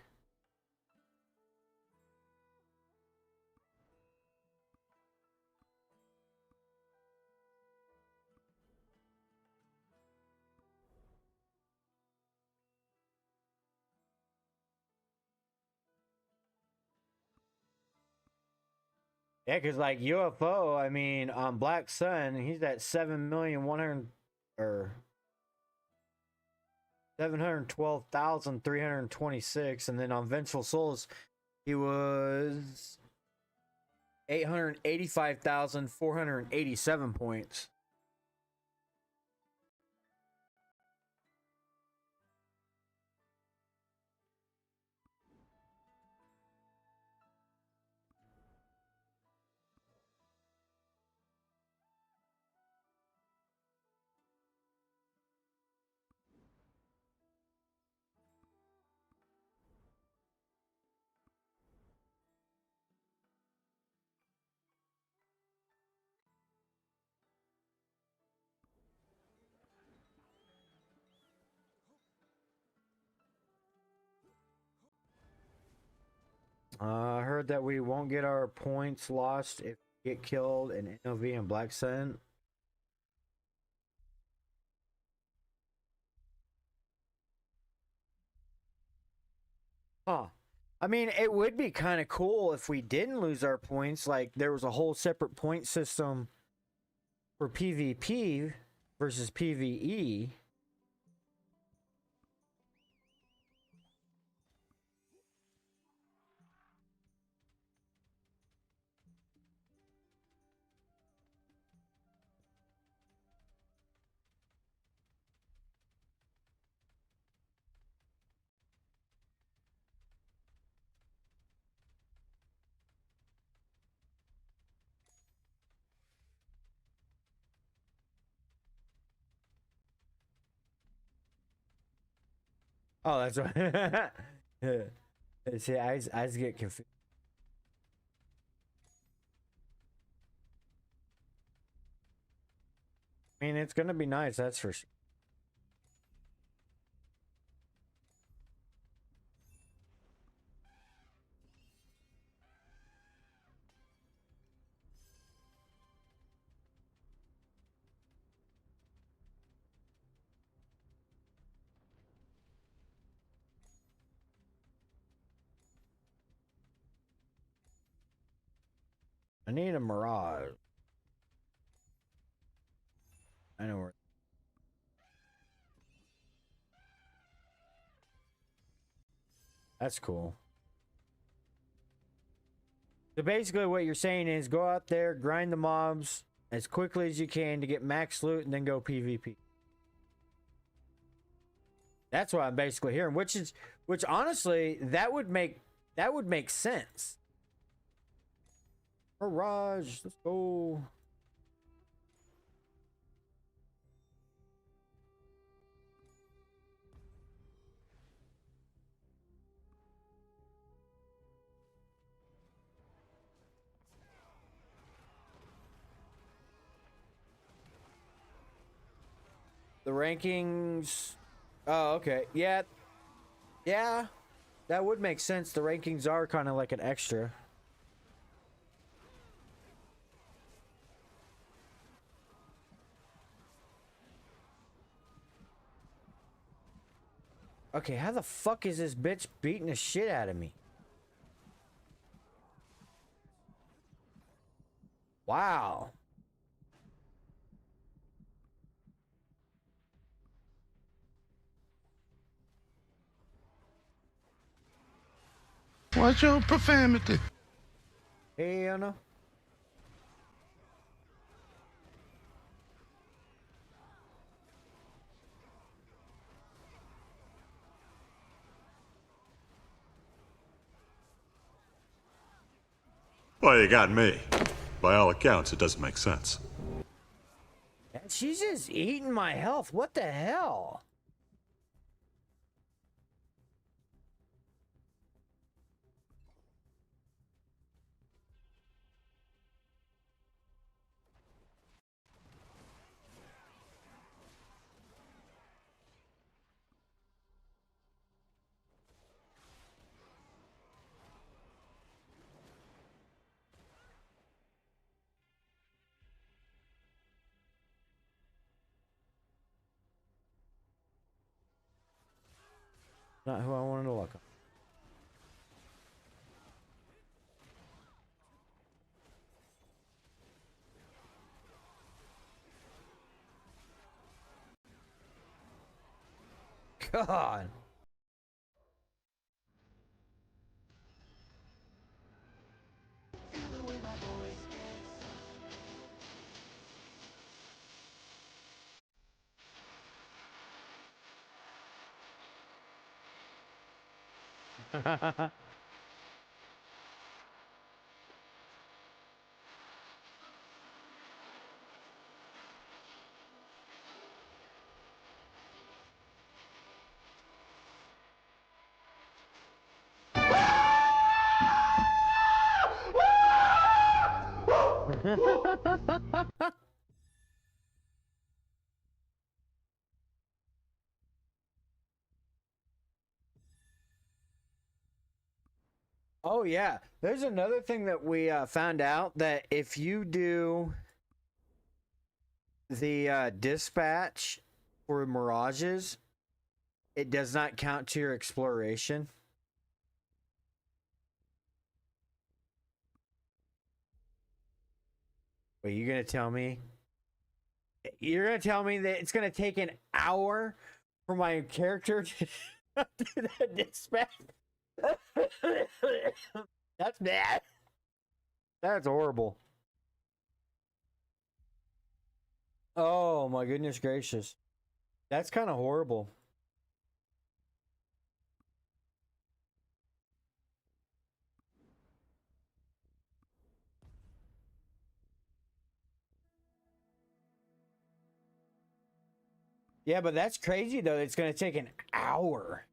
Yeah, because like UFO, I mean, on Black Sun, he's at 7,100 or 712,326, and then on Vengeful Souls, he was 885,487 points. I heard that we won't get our points lost if we get killed in NOV and Black Sun. Huh. I mean, it would be kind of cool if we didn't lose our points. Like, there was a whole separate point system for PvP versus PvE. Oh, that's right. See, I just get confused. I mean, it's gonna be nice, that's for sure. I need a Mirage. I know where. That's cool. So basically, what you're saying is go out there, grind the mobs as quickly as you can to get max loot, and then go PvP. That's what I'm basically hearing. Which honestly, that would make sense. Mirage, let's go. The rankings. Oh, okay. Yeah. Yeah. That would make sense. The rankings are kind of like an extra. Okay, how the fuck is this bitch beating the shit out of me? Wow. Watch your profanity. Hell no. Well, you got me. By all accounts, it doesn't make sense. And she's just eating my health. What the hell? Not who I wanted to look up. God. Oh yeah, there's another thing that we found out that if you do the dispatch for mirages, it does not count to your exploration. Wait, you're gonna tell me? You're gonna tell me that it's gonna take an hour for my character to do that dispatch? That's bad. That's horrible. Oh my goodness gracious. That's kind of horrible. Yeah, but that's crazy though. It's gonna take an hour.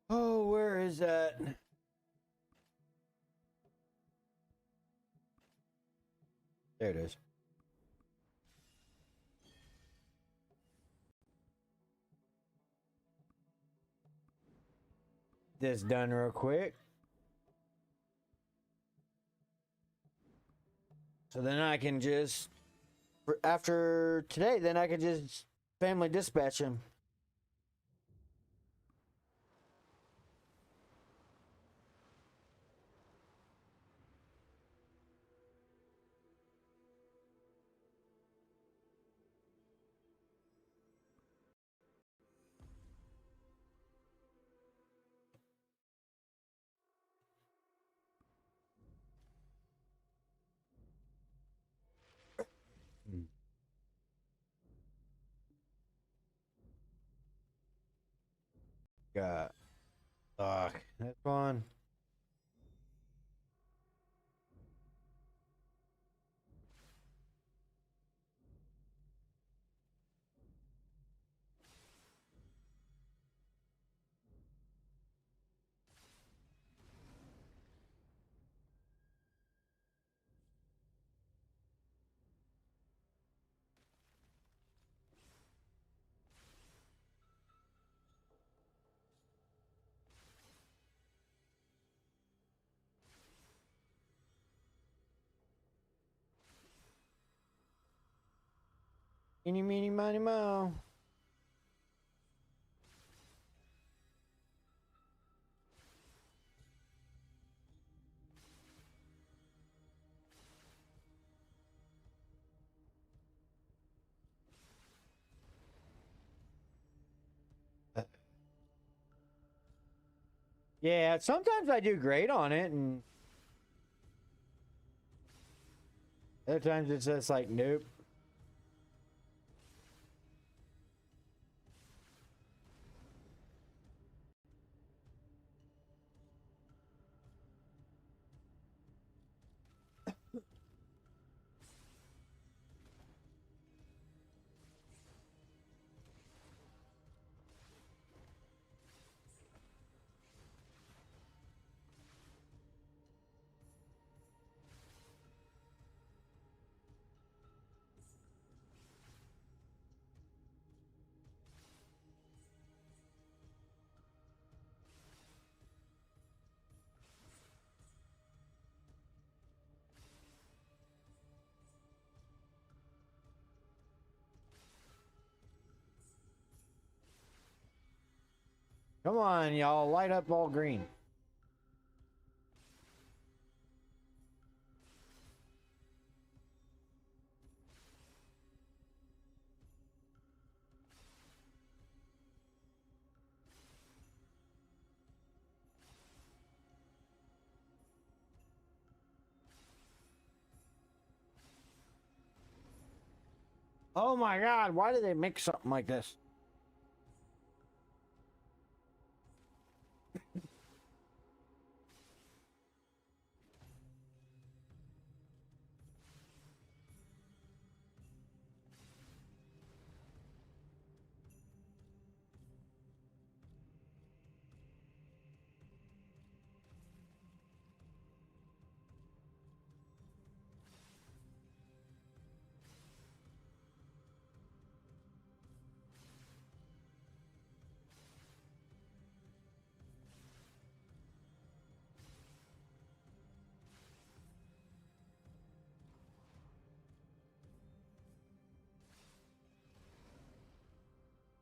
Oh, where is that? There it is. This done real quick. So then I can just, after today, then I can just family dispatch him. God. Fuck. That's fun. Eeny, meeny, miny, moe. Yeah, sometimes I do great on it, and other times it's just like, nope. Come on, y'all, light up all green. Oh my god, why do they make something like this?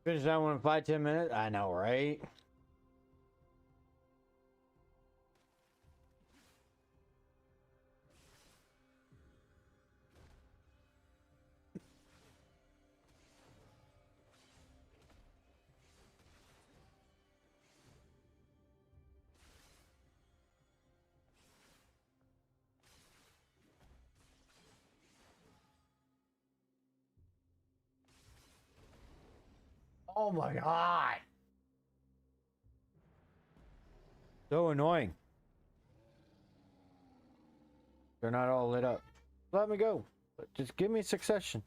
Finish that one in 5-10 minutes. I know, right? Oh my god. So annoying. They're not all lit up. Let me go. Just give me succession.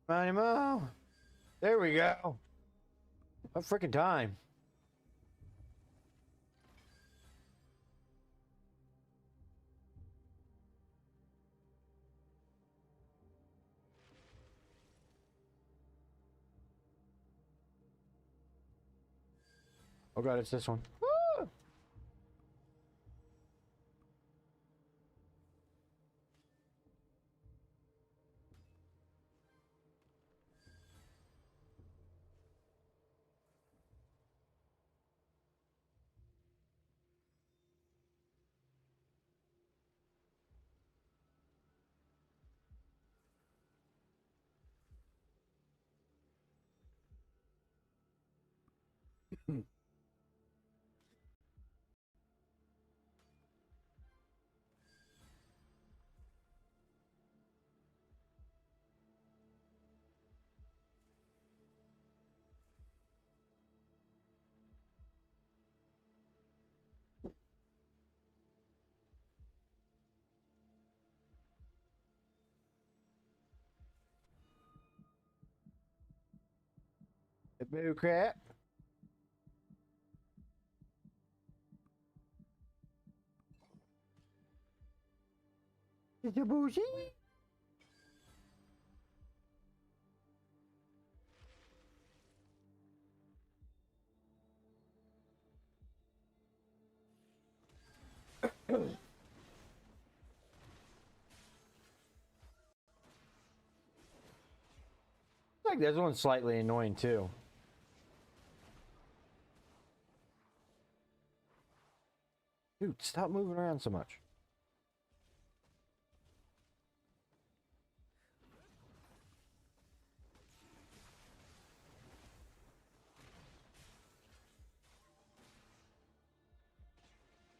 Money Mo. There we go. What freaking time? Oh god, it's this one. Woo! The boo crap. It's a bougie. Like this one's slightly annoying too. Dude, stop moving around so much.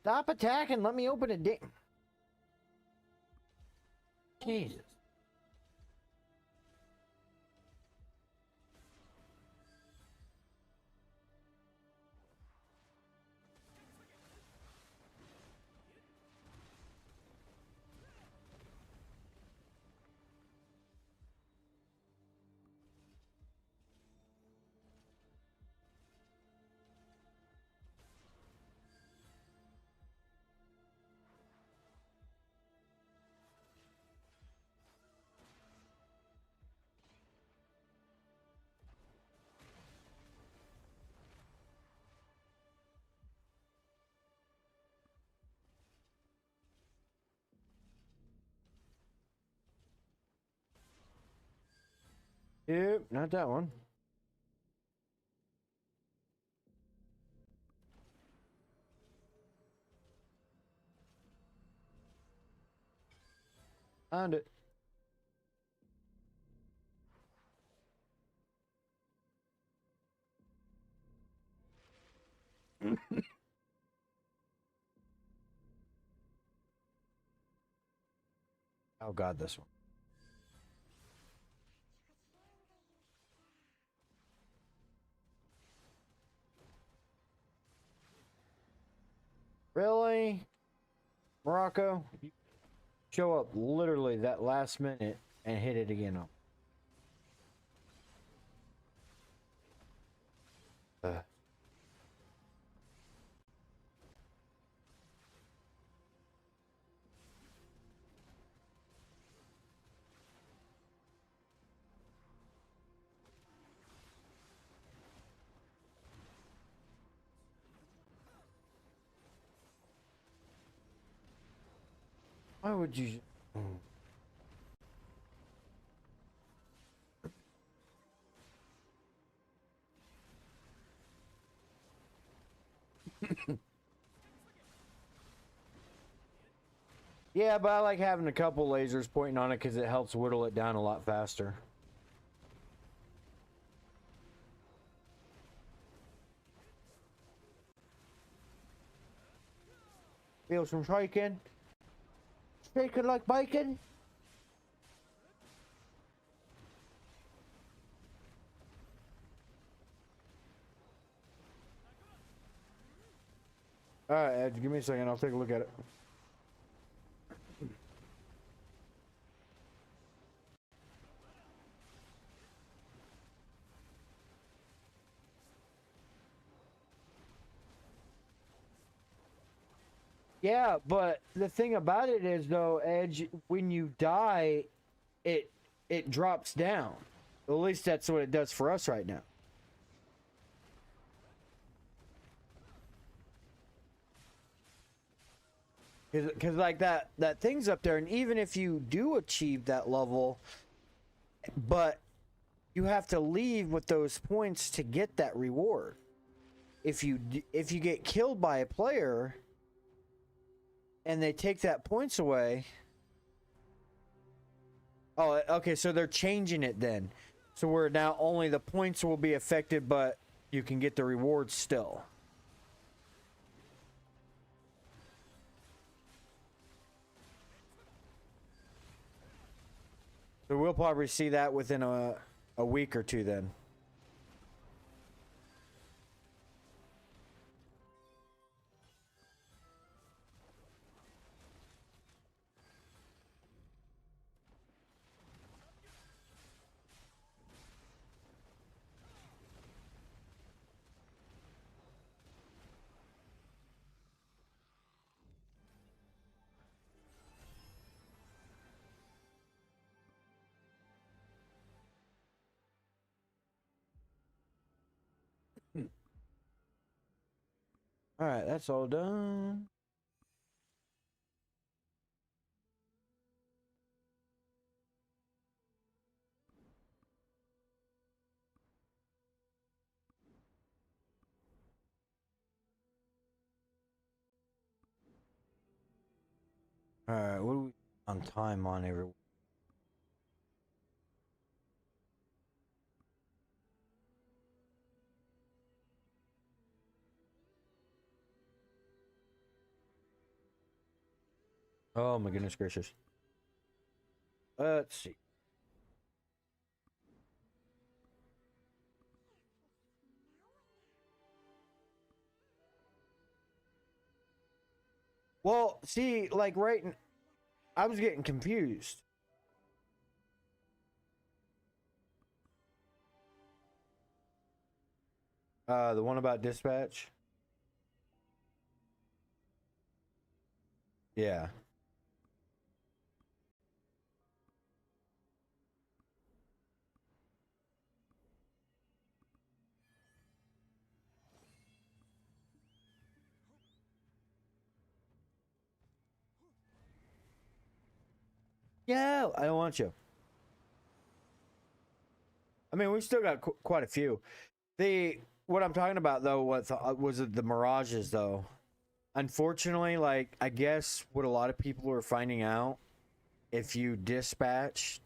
Stop attacking. Let me open it. Jesus. Yep, not that one. Found it. Oh god, this one. Really? Morocco? You show up literally that last minute and hit it again. Why would you? Yeah, but I like having a couple lasers pointing on it because it helps whittle it down a lot faster. Feel some shaking? Shaking like bacon? Alright, Ed, give me a second. I'll take a look at it. Yeah, but the thing about it is, though, Edge, when you die, it drops down. At least that's what it does for us right now. Because like that thing's up there, and even if you do achieve that level, but you have to leave with those points to get that reward. If you get killed by a player and they take that points away. Oh, okay, so they're changing it then. So where now only the points will be affected, but you can get the rewards still. So we'll probably see that within a week or two then. All right, that's all done. All right, what are we on time on everyone? Oh my goodness gracious. Let's see. Well, see, like I was getting confused. The one about dispatch? Yeah. Yeah, I don't want you. I mean, we still got quite a few. What I'm talking about though, was the mirages though. Unfortunately, like I guess what a lot of people are finding out, if you dispatch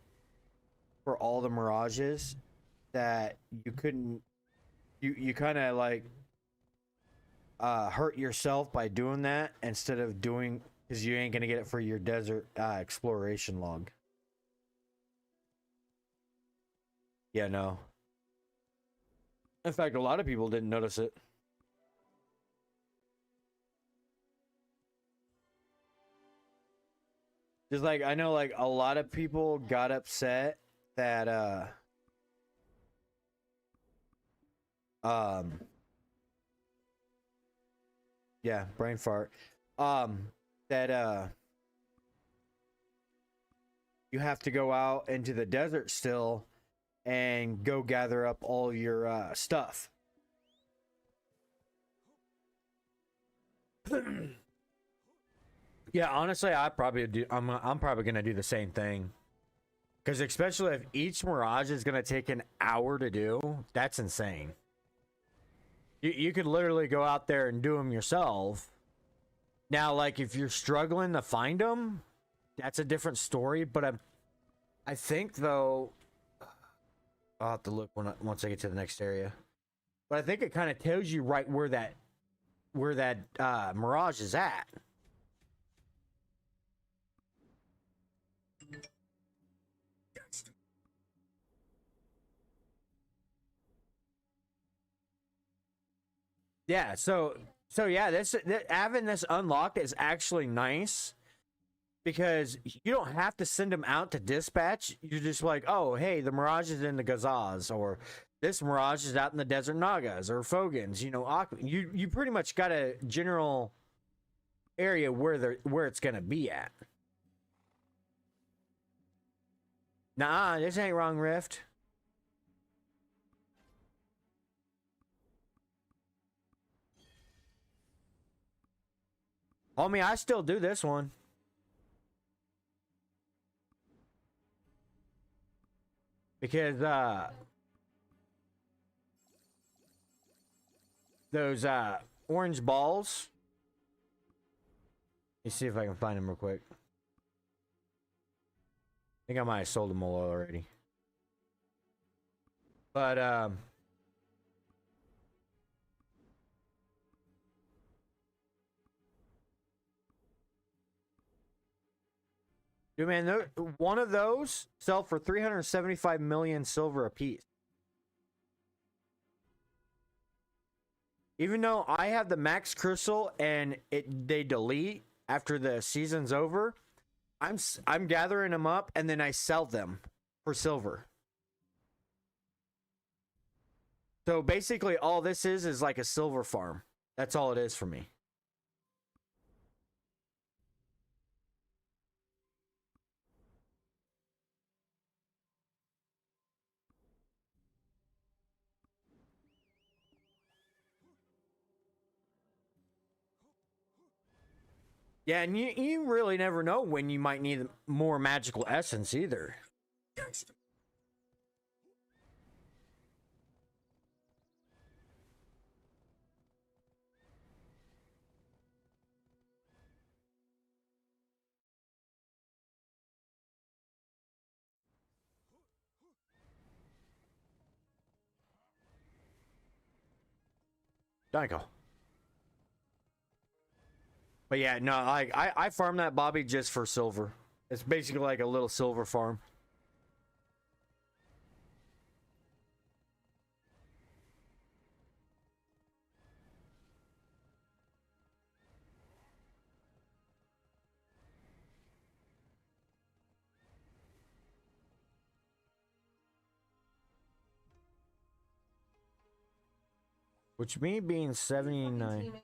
for all the mirages, that you couldn't, you kind of like hurt yourself by doing that instead of doing, because you ain't gonna get it for your desert exploration log. Yeah, no. In fact, a lot of people didn't notice it. Just like I know, like a lot of people got upset that Yeah, brain fart. That you have to go out into the desert still and go gather up all your stuff. Yeah, honestly, I probably do. I'm probably gonna do the same thing. Because especially if each mirage is gonna take an hour to do, that's insane. You could literally go out there and do them yourself. Now, like if you're struggling to find them, that's a different story. But I think though, I'll have to look once I get to the next area. But I think it kind of tells you right where that mirage is at. Yeah, so yeah, having this unlocked is actually nice because you don't have to send them out to dispatch. You're just like, oh, hey, the mirage is in the Gazaz, or this mirage is out in the Desert Nagas or Fogans. You know, you pretty much got a general area where it's gonna be at. Nah, this ain't wrong rift. Homie, I still do this one. Because those orange balls. Let me see if I can find them real quick. I think I might have sold them all already. But dude, man, one of those sell for 375 million silver apiece. Even though I have the max crystal and they delete after the season's over, I'm gathering them up and then I sell them for silver. So basically all this is like a silver farm. That's all it is for me. Yeah, and you really never know when you might need more magical essence either. Danko. But yeah, no, I farm that Bobby just for silver. It's basically like a little silver farm. Which me being 79K.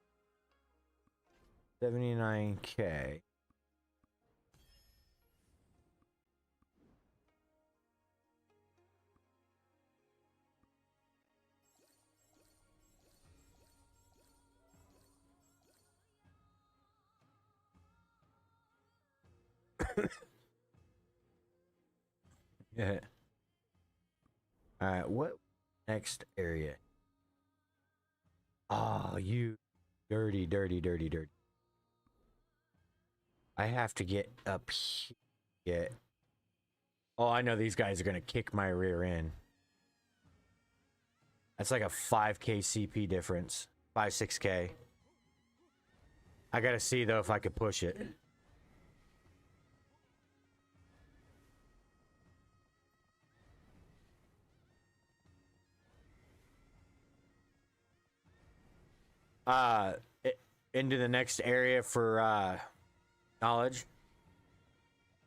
Yeah. All right, what next area? Oh, you dirty. I have to get up here. Oh, I know these guys are gonna kick my rear end. That's like a 5K CP difference. 6K. I gotta see though if I could push it. Into the next area for knowledge.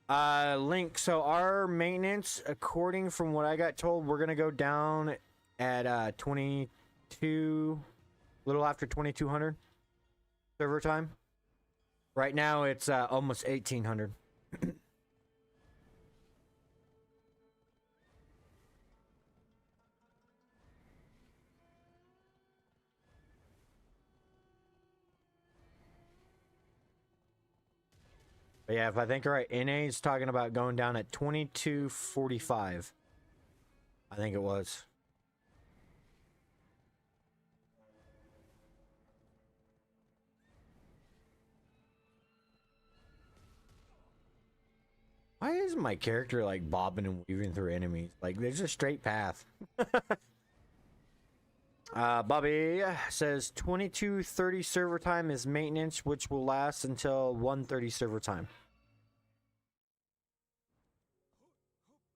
Link, so our maintenance, according from what I got told, we're gonna go down at 22, little after 2200. server time. Right now it's almost 1800. But yeah, if I think right, NA is talking about going down at 2245. I think it was. Why isn't my character like bobbing and weaving through enemies? Like there's a straight path. Bobby says 22:30 server time is maintenance, which will last until 1:30 server time.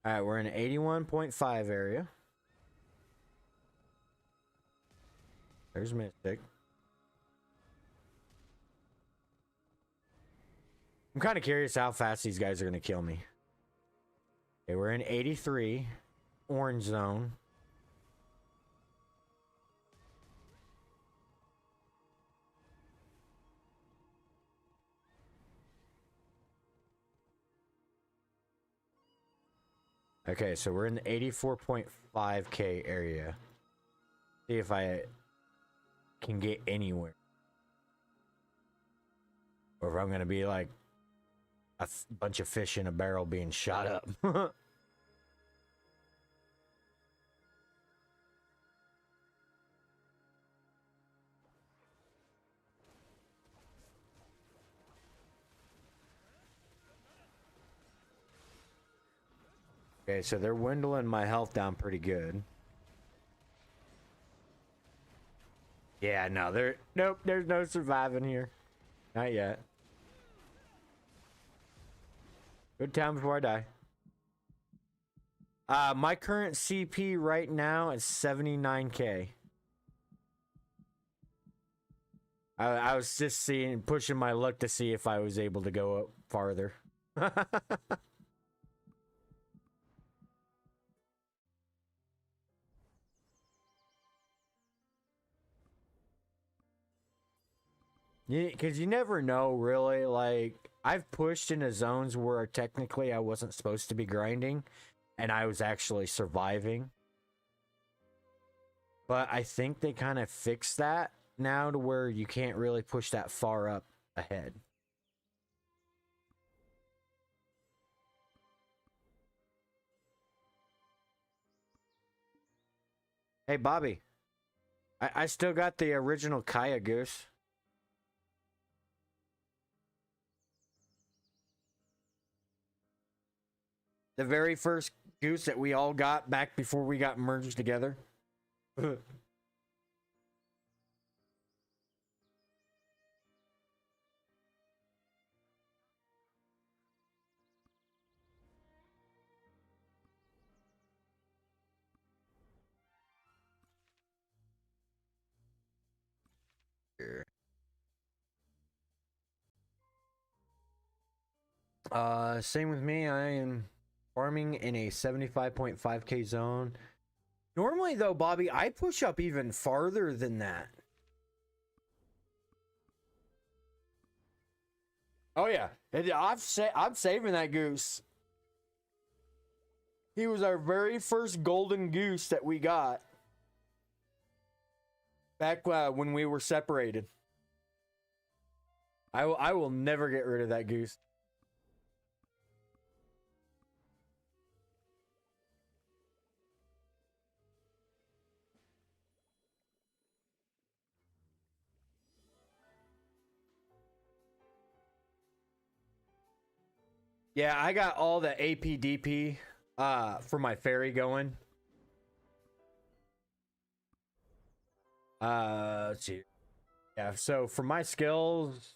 All right, we're in 81.5 area. There's Mystic. I'm kind of curious how fast these guys are going to kill me. Okay, we're in 83. Orange zone. Okay, so we're in the 84.5k area. See if I can get anywhere. Or if I'm going to be like a bunch of fish in a barrel being shot up. Okay, so they're dwindling my health down pretty good. Yeah, no, nope, there's no surviving here. Not yet. Good time before I die. My current CP right now is 79k. I was just pushing my luck to see if I was able to go up farther. Yeah, because you never know, really. Like, I've pushed into zones where technically I wasn't supposed to be grinding, and I was actually surviving. But I think they kind of fixed that now to where you can't really push that far up ahead. Hey, Bobby. I still got the original Kaya goose. The very first goose that we all got back before we got merged together. Same with me. I am farming in a 75.5k zone. Normally, though, Bobby, I push up even farther than that. Oh yeah, I'm saving that goose. He was our very first golden goose that we got back when we were separated. I will never get rid of that goose. Yeah, I got all the APDP for my ferry going. Let's see. Yeah, so for my skills,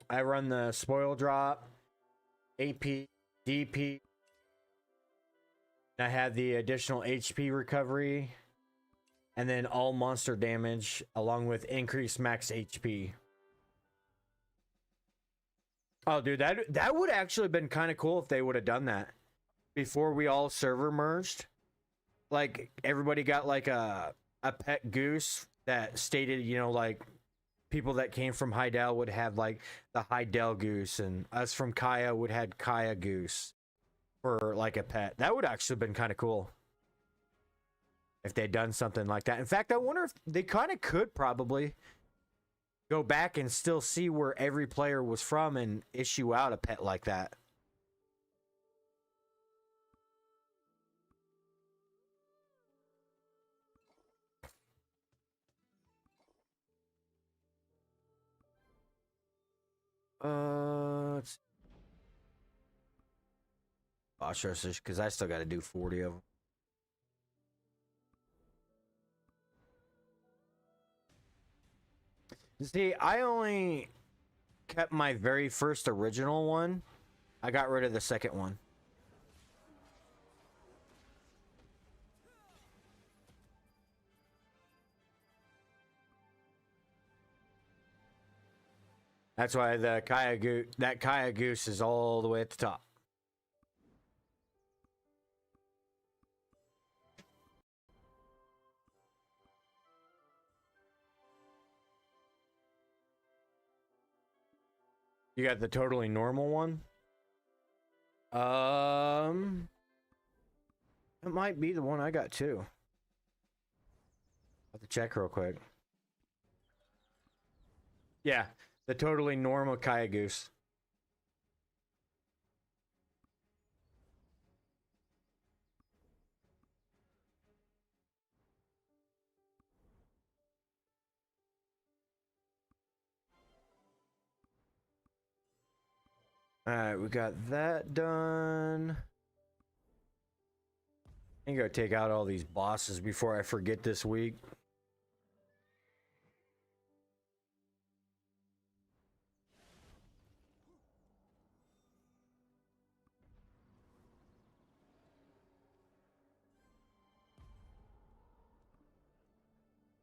I run the spoil drop, AP, DP. I have the additional HP recovery, and then all monster damage, along with increased max HP. Oh, dude, that would actually have been kind of cool if they would have done that before we all server merged. Like everybody got like a pet goose that stated, you know, like people that came from Heidel would have like the Heidel goose, and us from Kaya would had Kaya goose for like a pet. That would actually have been kind of cool if they'd done something like that. In fact, I wonder if they kind of could probably go back and still see where every player was from and issue out a pet like that. Let's see. Boss rushers, because I still got to do 40 of them. See, I only kept my very first original one. I got rid of the second one. That's why the Kaya Goose is all the way at the top. You got the totally normal one? It might be the one I got too. I'll have to check real quick. Yeah, the totally normal Kaya Goose. Alright, we got that done. I gotta take out all these bosses before I forget this week.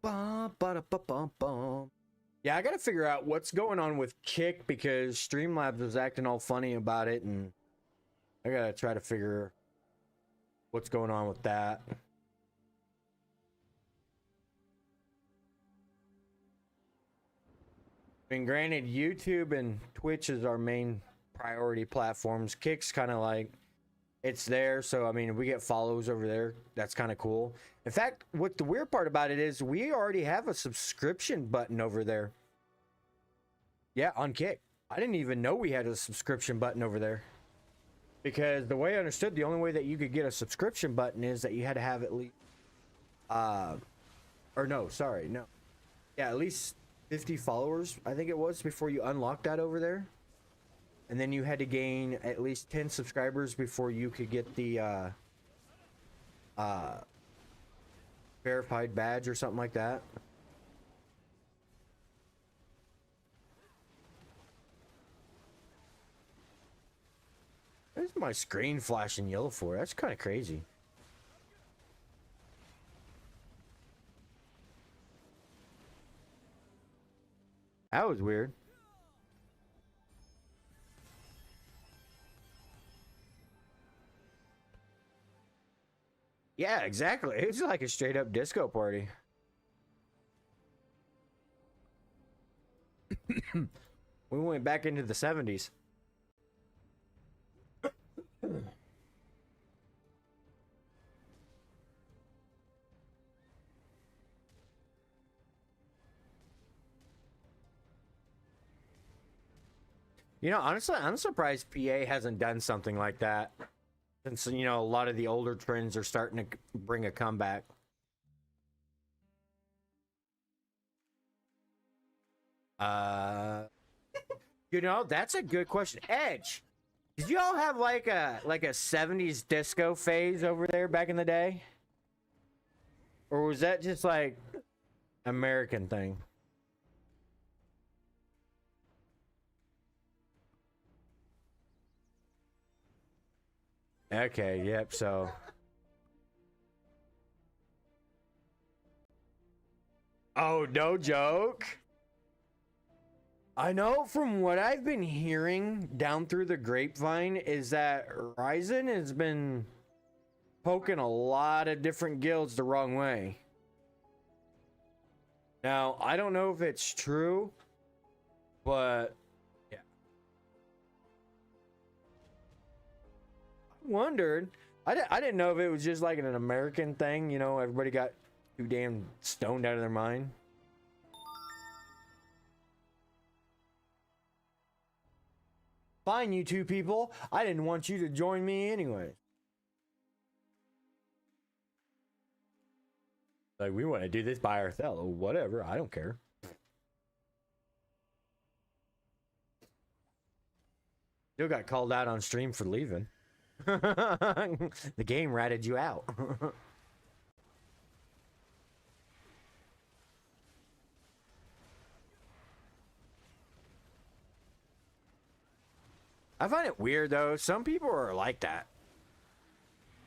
Bum, ba-da-ba-bum, bum. Yeah, I gotta figure out what's going on with Kick because Streamlabs was acting all funny about it, and I gotta try to figure what's going on with that. I mean, granted, YouTube and Twitch is our main priority platforms. Kick's kind of like, it's there, so I mean, if we get follows over there, that's kind of cool. In fact, what the weird part about it is, we already have a subscription button over there. Yeah, on Kick. I didn't even know we had a subscription button over there. Because the way I understood, the only way that you could get a subscription button is that you had to have at least, or no, sorry, no. Yeah, at least 50 followers, I think it was, before you unlocked that over there. And then you had to gain at least 10 subscribers before you could get the, verified badge or something like that. What's my screen flashing yellow for? That's kind of crazy. That was weird. Yeah, exactly. It's like a straight up disco party. We went back into the 70s. You know, honestly, I'm surprised PA hasn't done something like that. Since, you know, a lot of the older trends are starting to bring a comeback. You know, that's a good question. Edge, did you all have like a 70s disco phase over there back in the day? Or was that just like American thing? Okay, yep, so oh, no joke. I know from what I've been hearing down through the grapevine is that Ryzen has been poking a lot of different guilds the wrong way. Now, I don't know if it's true, but yeah. I wondered. I didn't know if it was just like an American thing, you know, everybody got too damn stoned out of their mind. Fine, you two people. I didn't want you to join me anyway. Like, we want to do this by ourselves. Whatever, I don't care. Still got called out on stream for leaving. The game ratted you out. I find it weird though. Some people are like that.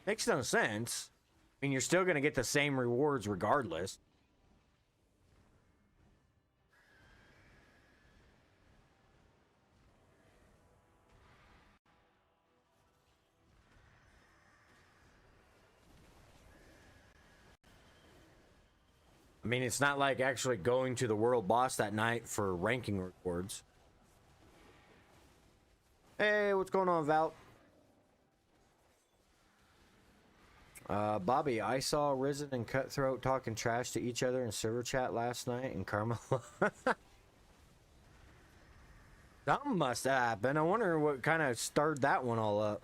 Makes no sense. I mean, you're still gonna get the same rewards regardless. I mean, it's not like actually going to the world boss that night for ranking rewards. Hey, what's going on, Val? Bobby, I saw Risen and Cutthroat talking trash to each other in server chat last night in Carmel. Something must have happened. I wonder what kind of stirred that one all up.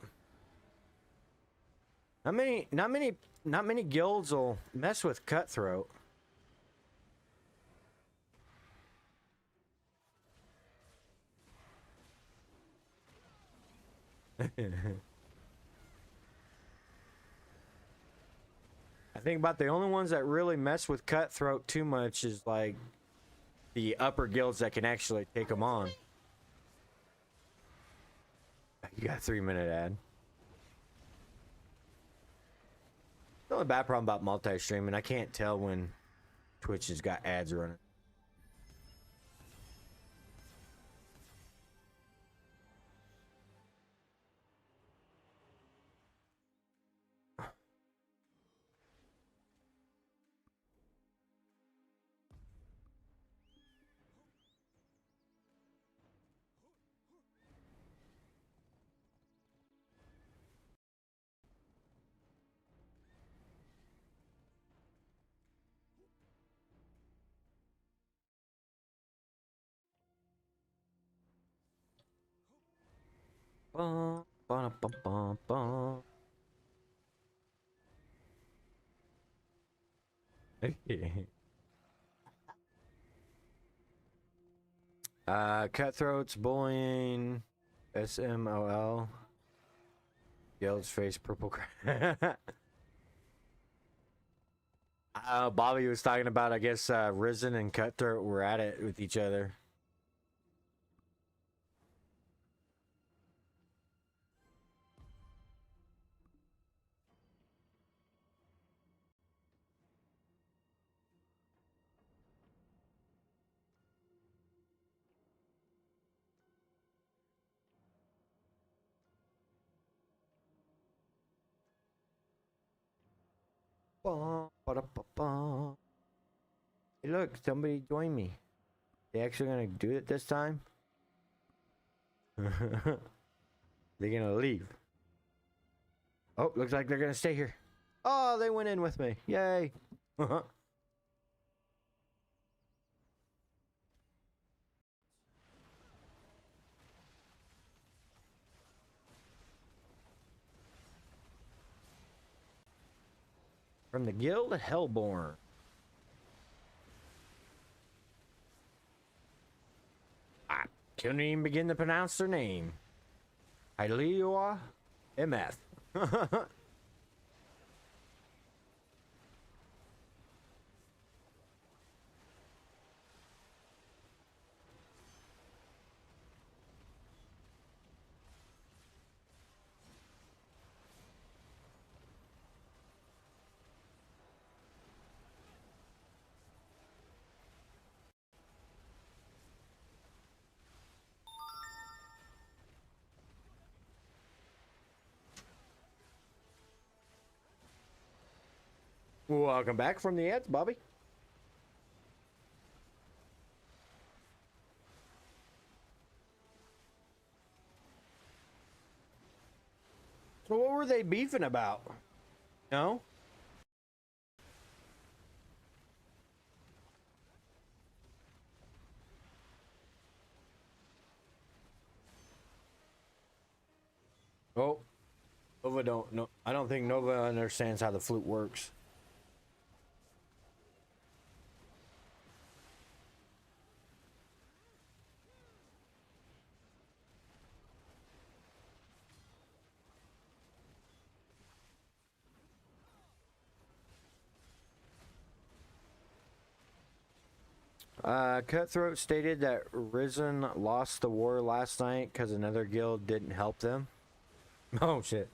Not many guilds will mess with Cutthroat. I think about the only ones that really mess with Cutthroat too much is like the upper guilds that can actually take them on. You got a 3-minute ad. The only bad problem about multi-streaming, I can't tell when Twitch has got ads running. Bum, bum, bum, bum, bum. Cutthroats, bullying, SMOL, Guild's face purple. Bobby was talking about, I guess, Risen and Cutthroat were at it with each other. Bum, ba-da-ba-bum. Hey, look, somebody joined me. They actually gonna do it this time? They're gonna leave. Oh, looks like they're gonna stay here. Oh, they went in with me. Yay. From the Guild Hellborn. I couldn't even begin to pronounce their name. Hyleoa MF. Welcome back from the ads, Bobby. So what were they beefing about? No? Oh, Nova don't know. I don't think Nova understands how the flute works. Cutthroat stated that Risen lost the war last night because another guild didn't help them. Oh shit.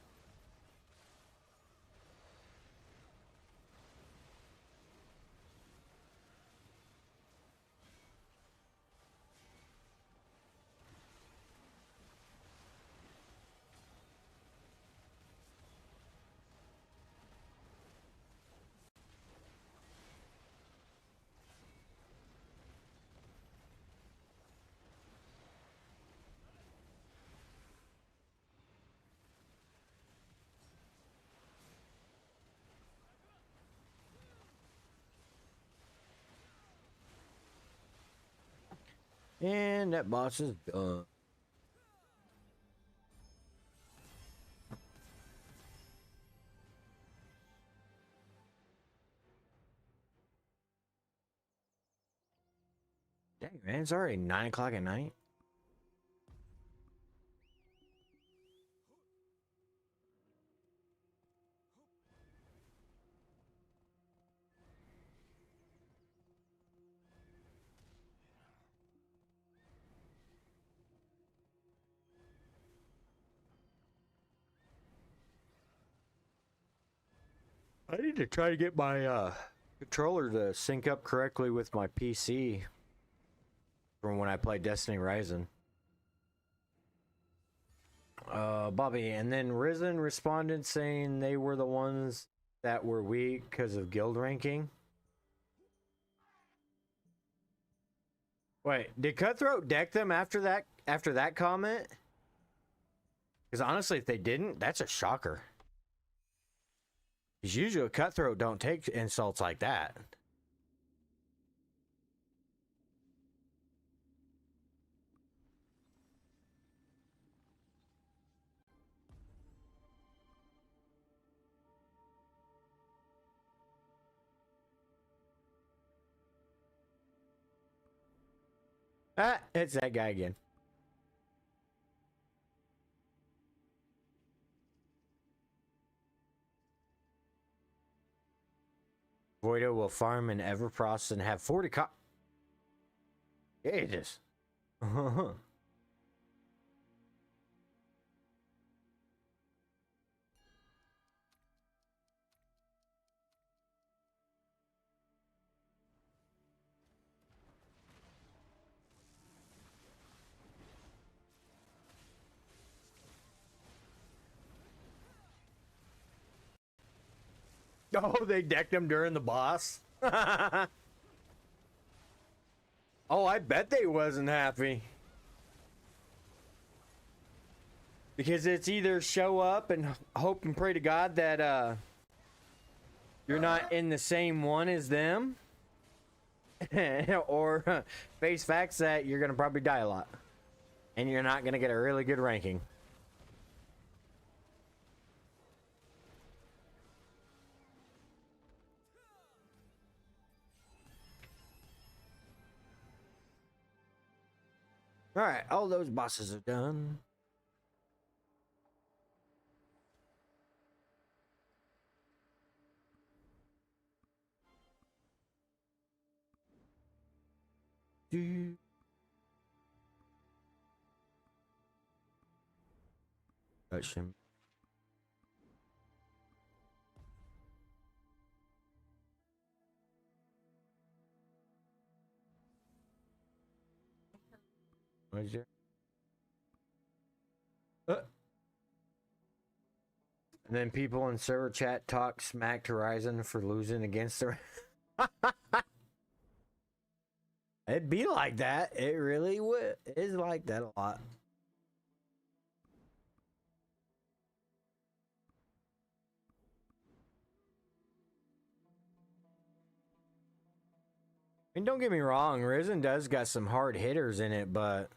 And that boss is done. Dang, man, it's already 9 o'clock at night. I need to try to get my controller to sync up correctly with my PC from when I played Destiny Rising. Bobby, and then Risen responded saying they were the ones that were weak because of guild ranking. Wait, did Cutthroat deck them after that comment? Because honestly, if they didn't, that's a shocker. Because usually a Cutthroat don't take insults like that. Ah, it's that guy again. Voido will farm in Everfrost and have 40 Yeah, it is. Oh, they decked him during the boss? Oh, I bet they wasn't happy. Because it's either show up and hope and pray to God that you're not in the same one as them, or face facts that you're gonna probably die a lot and you're not gonna get a really good ranking. All right, all those bosses are done. Do touch him. What is there? And then people in server chat talk smack to Ryzen for losing against her. It'd be like that. It really would. It is like that a lot. mean, don't get me wrong, Risen does got some hard hitters in it, but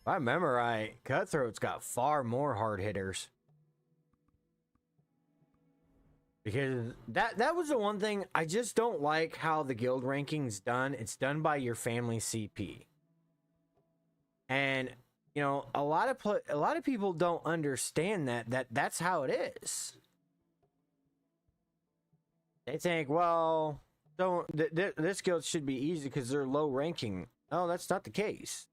if I remember right, Cutthroat's got far more hard hitters. Because that was the one thing I just don't like how the guild ranking's done. It's done by your family CP. And you know, a lot of people don't understand that's how it is. They think, well, this guild should be easy because they're low ranking. No, that's not the case.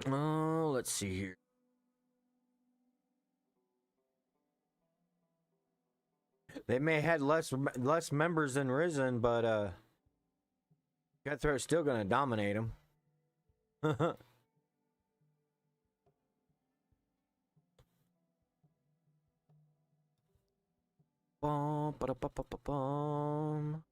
Oh, let's see here. They may have less members than Risen, but Cutthroat's still gonna dominate them. Bum, ba-da-ba-ba-ba-bum.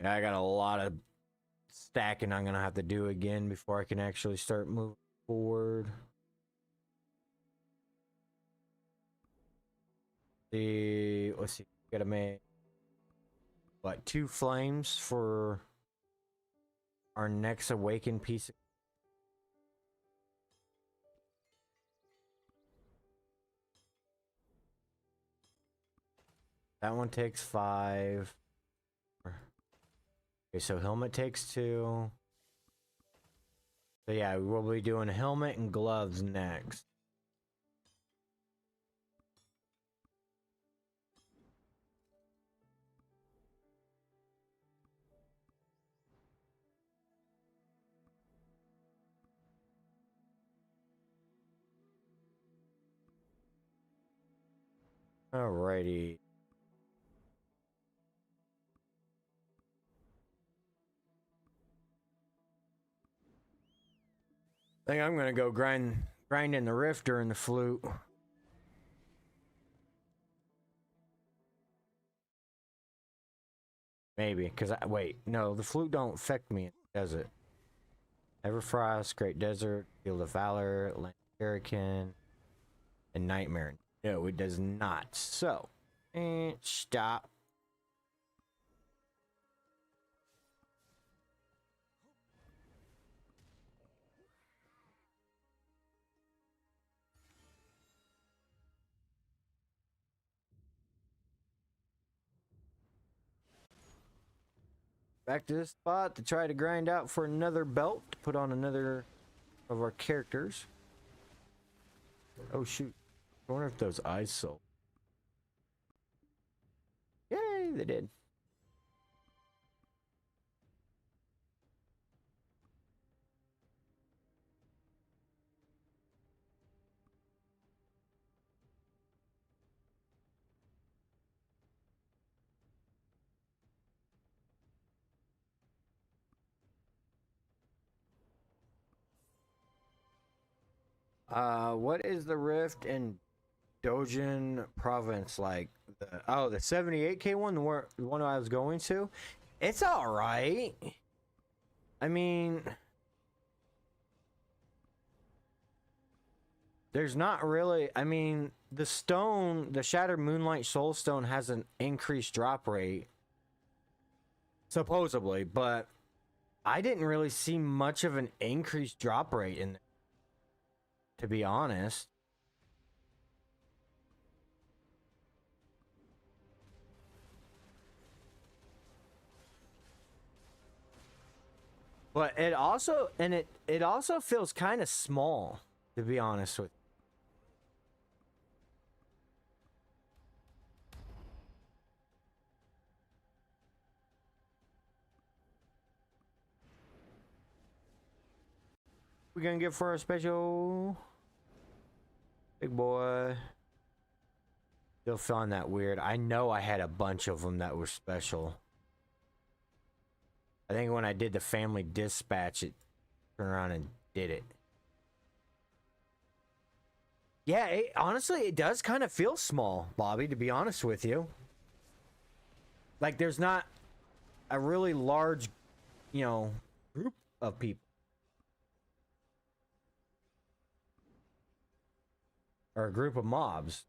Yeah, I got a lot of stacking I'm gonna have to do again before I can actually start moving forward. Let's see, gotta make what 2 flames for our next awakened piece. That one takes 5. Okay, so helmet takes 2. So yeah, we'll be doing helmet and gloves next. Alrighty. I think I'm gonna go grind in the rifter and the flute. Maybe, because wait, no, the flute don't affect me, does it? Everfrost, Great Desert, Field of Valor, Atlantic Hurricane, and Nightmare. No, it does not. So, stop. Back to this spot to try to grind out for another belt to put on another of our characters. Oh shoot. I wonder if those eyes sold. Yay, they did. What is the rift in Dojin province like? The 78k one, the one I was going to? It's all right. I mean, there's not really, I mean, the Shattered Moonlight Soulstone has an increased drop rate, supposedly, but I didn't really see much of an increased drop rate in there, to be honest. But it also, it also feels kind of small, to be honest with you. We gonna get for a special big boy. Still feeling that weird. I know I had a bunch of them that were special. I think when I did the family dispatch, it turned around and did it. Yeah, honestly, it does kind of feel small, Bobby, to be honest with you. Like, there's not a really large, you know, group of people. or a group of mobs.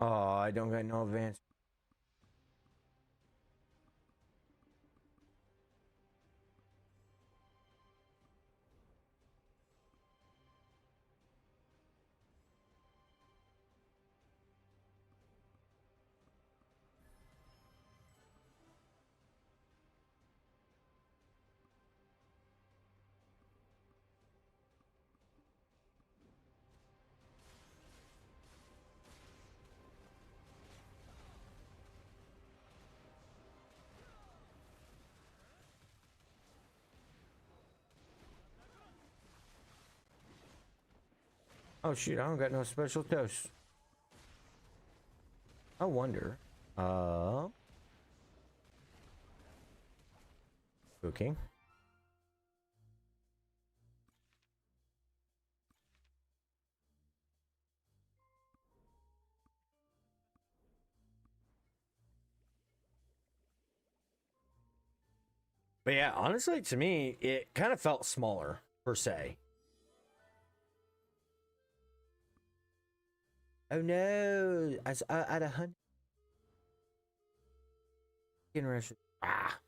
Oh, I don't got no advance. Oh shoot, I don't got no special dose. I wonder. Cooking. But yeah, honestly, to me, it kind of felt smaller per se. Oh no! I at 100. Interesting. Ah.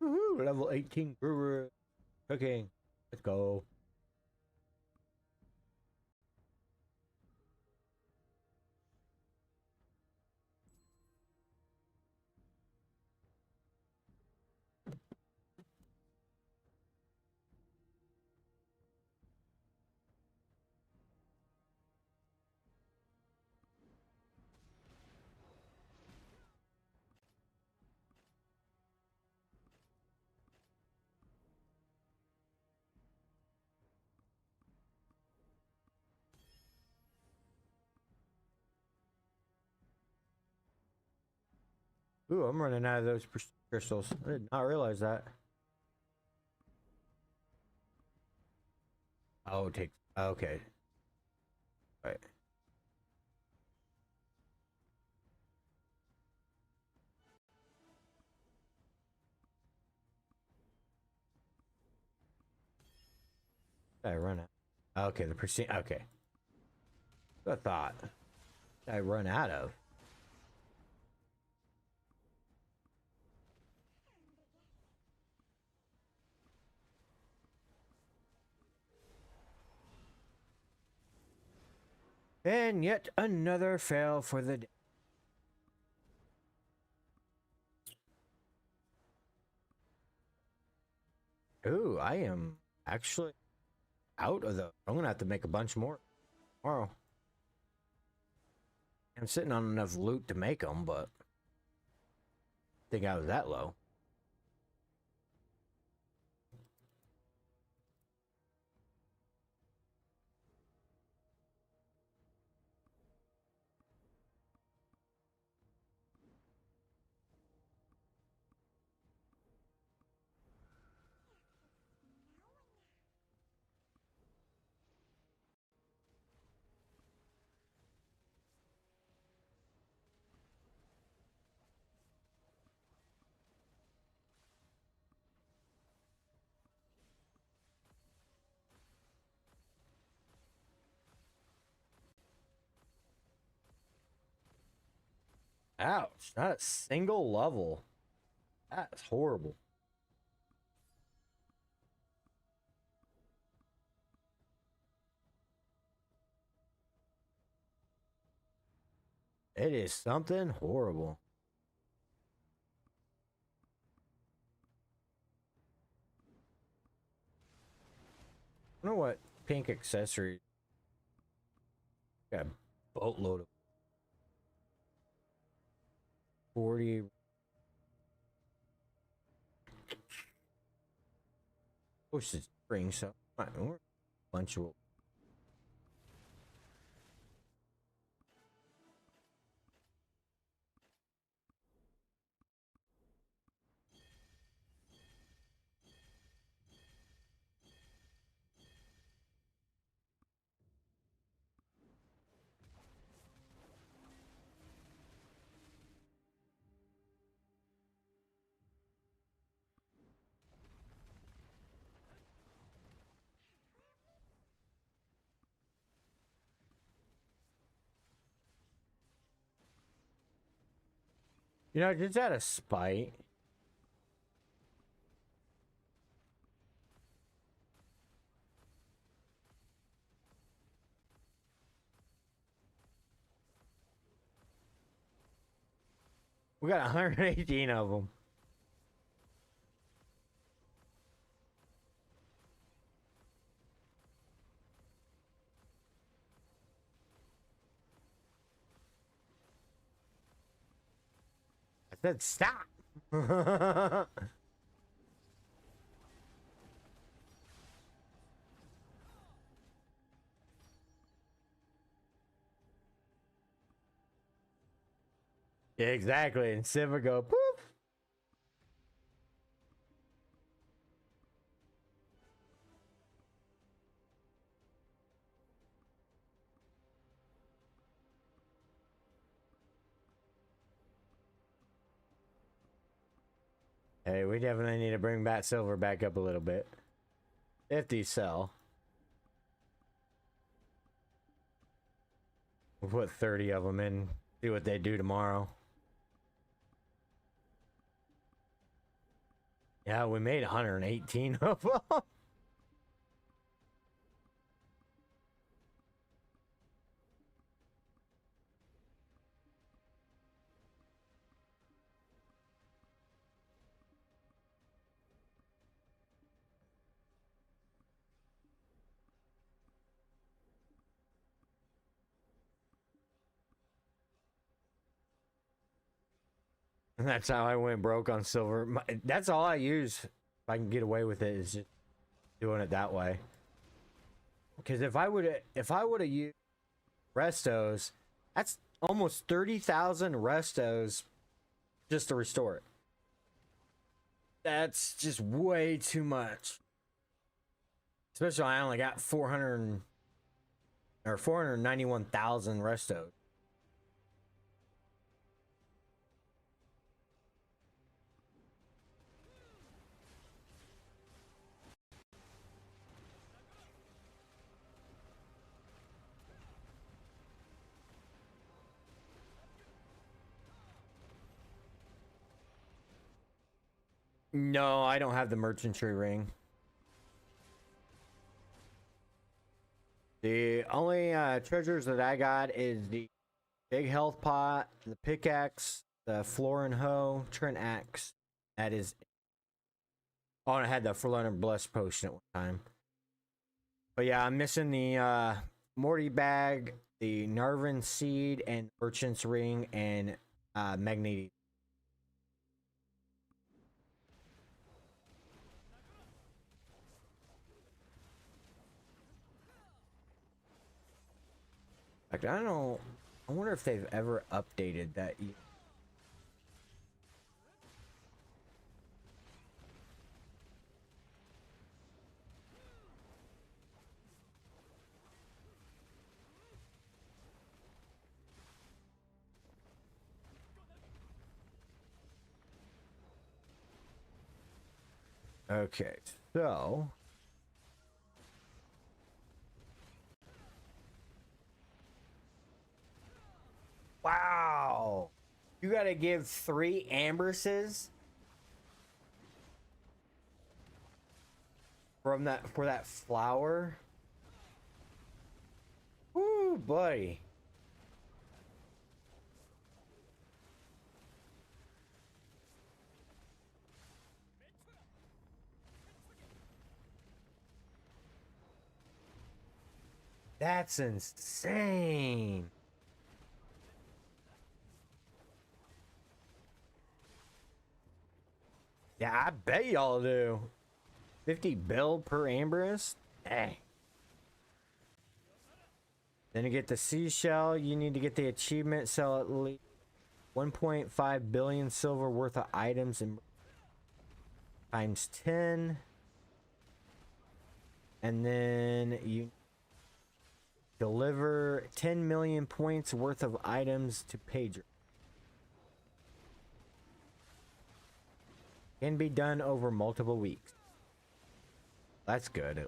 Woohoo! Level 18 brewer cooking. Let's go. Ooh, I'm running out of those crystals. I did not realize that. Oh, take. Okay. Right. Did I run out? Okay, the percent. Okay. I thought. Did I run out of? And yet another fail for the day. Ooh, I am actually out of the. I'm gonna have to make a bunch more tomorrow. I'm sitting on enough loot to make them, but I think I was that low. Ouch! Not a single level. That's horrible. It is something horrible. I don't know what pink accessory Got a boatload of 40. Push the spring, so we're a bunch of. You know, just out of spite. We got 118 of them. I said stop. Exactly, and Civ go poof. Hey, we definitely need to bring back silver back up a little bit. If these sell. We'll put 30 of them in, see what they do tomorrow. Yeah, we made 118 of them. And that's how I went broke on silver. That's all I use. If I can get away with it, is just doing it that way. Because if I would have used restos, that's almost 30,000 restos just to restore it. That's just way too much. Especially I only got 491,000 restos. No, I don't have the merchantry ring. The only treasures that I got is the big health pot, the pickaxe, the florin hoe, Trent axe. That is. Oh, and I had the Forlorn and Blessed potion at one time. But yeah, I'm missing the Morty bag, the Narvan seed, and merchant's ring, and magnetic. Like, I don't know. I wonder if they've ever updated that. Okay, so. Wow. You gotta give 3 ambresses from that for that flower. Woo, buddy. That's insane. Yeah, I bet y'all do. 50 bill per Amberist? Dang. Then to get the seashell, you need to get the achievement, sell at least 1.5 billion silver worth of items and times 10. And then you deliver 10 million points worth of items to pager. Can be done over multiple weeks. That's good.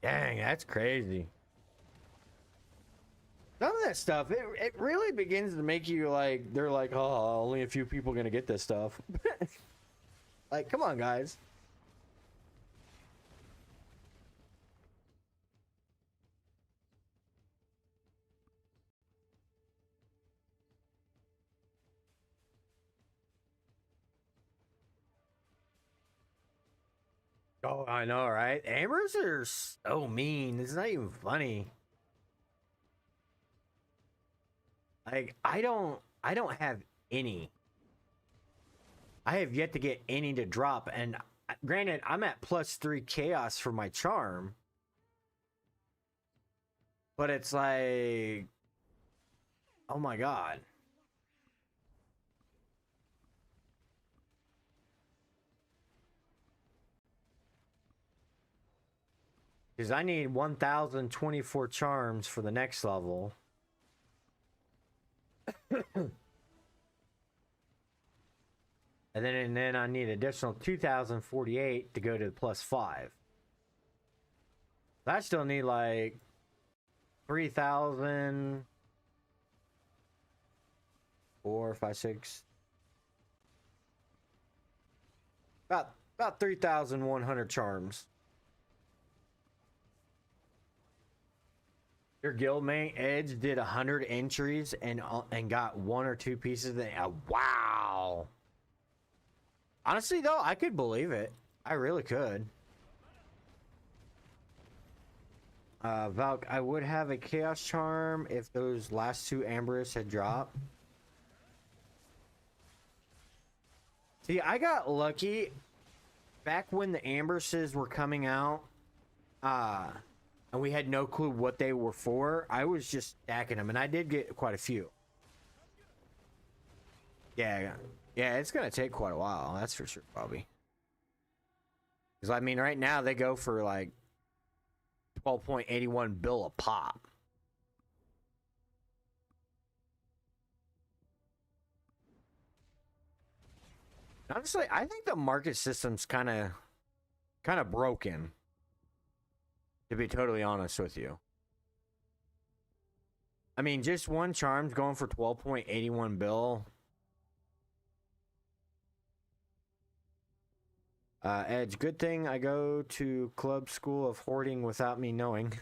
Dang, that's crazy. Some of that stuff, it really begins to make you like, they're like, oh, only a few people gonna get this stuff. Like, come on, guys. Oh, I know, right? Ambers are so mean. It's not even funny. Like, I don't have any. I have yet to get any to drop, and granted, I'm at +3 chaos for my charm. But it's like, oh my god. Because I need 1,024 charms for the next level. And then I need additional 2,048 to go to +5. I still need like 3,000, 4, 5, 6. About 3,100 charms. Your guildmate Edge did 100 entries and got 1 or 2 pieces. Wow. Honestly, though, I could believe it. I really could. Valk, I would have a Chaos Charm if those last 2 Amberists had dropped. See, I got lucky back when the Amberists were coming out, and we had no clue what they were for. I was just stacking them, and I did get quite a few. Yeah, it's gonna take quite a while, that's for sure, Bobby. Because, I mean, right now they go for like 12.81 bill a pop. Honestly, I think the market system's kind of broken, to be totally honest with you. I mean, just one charm's going for 12.81 bill. Edge, good thing I go to club school of hoarding without me knowing.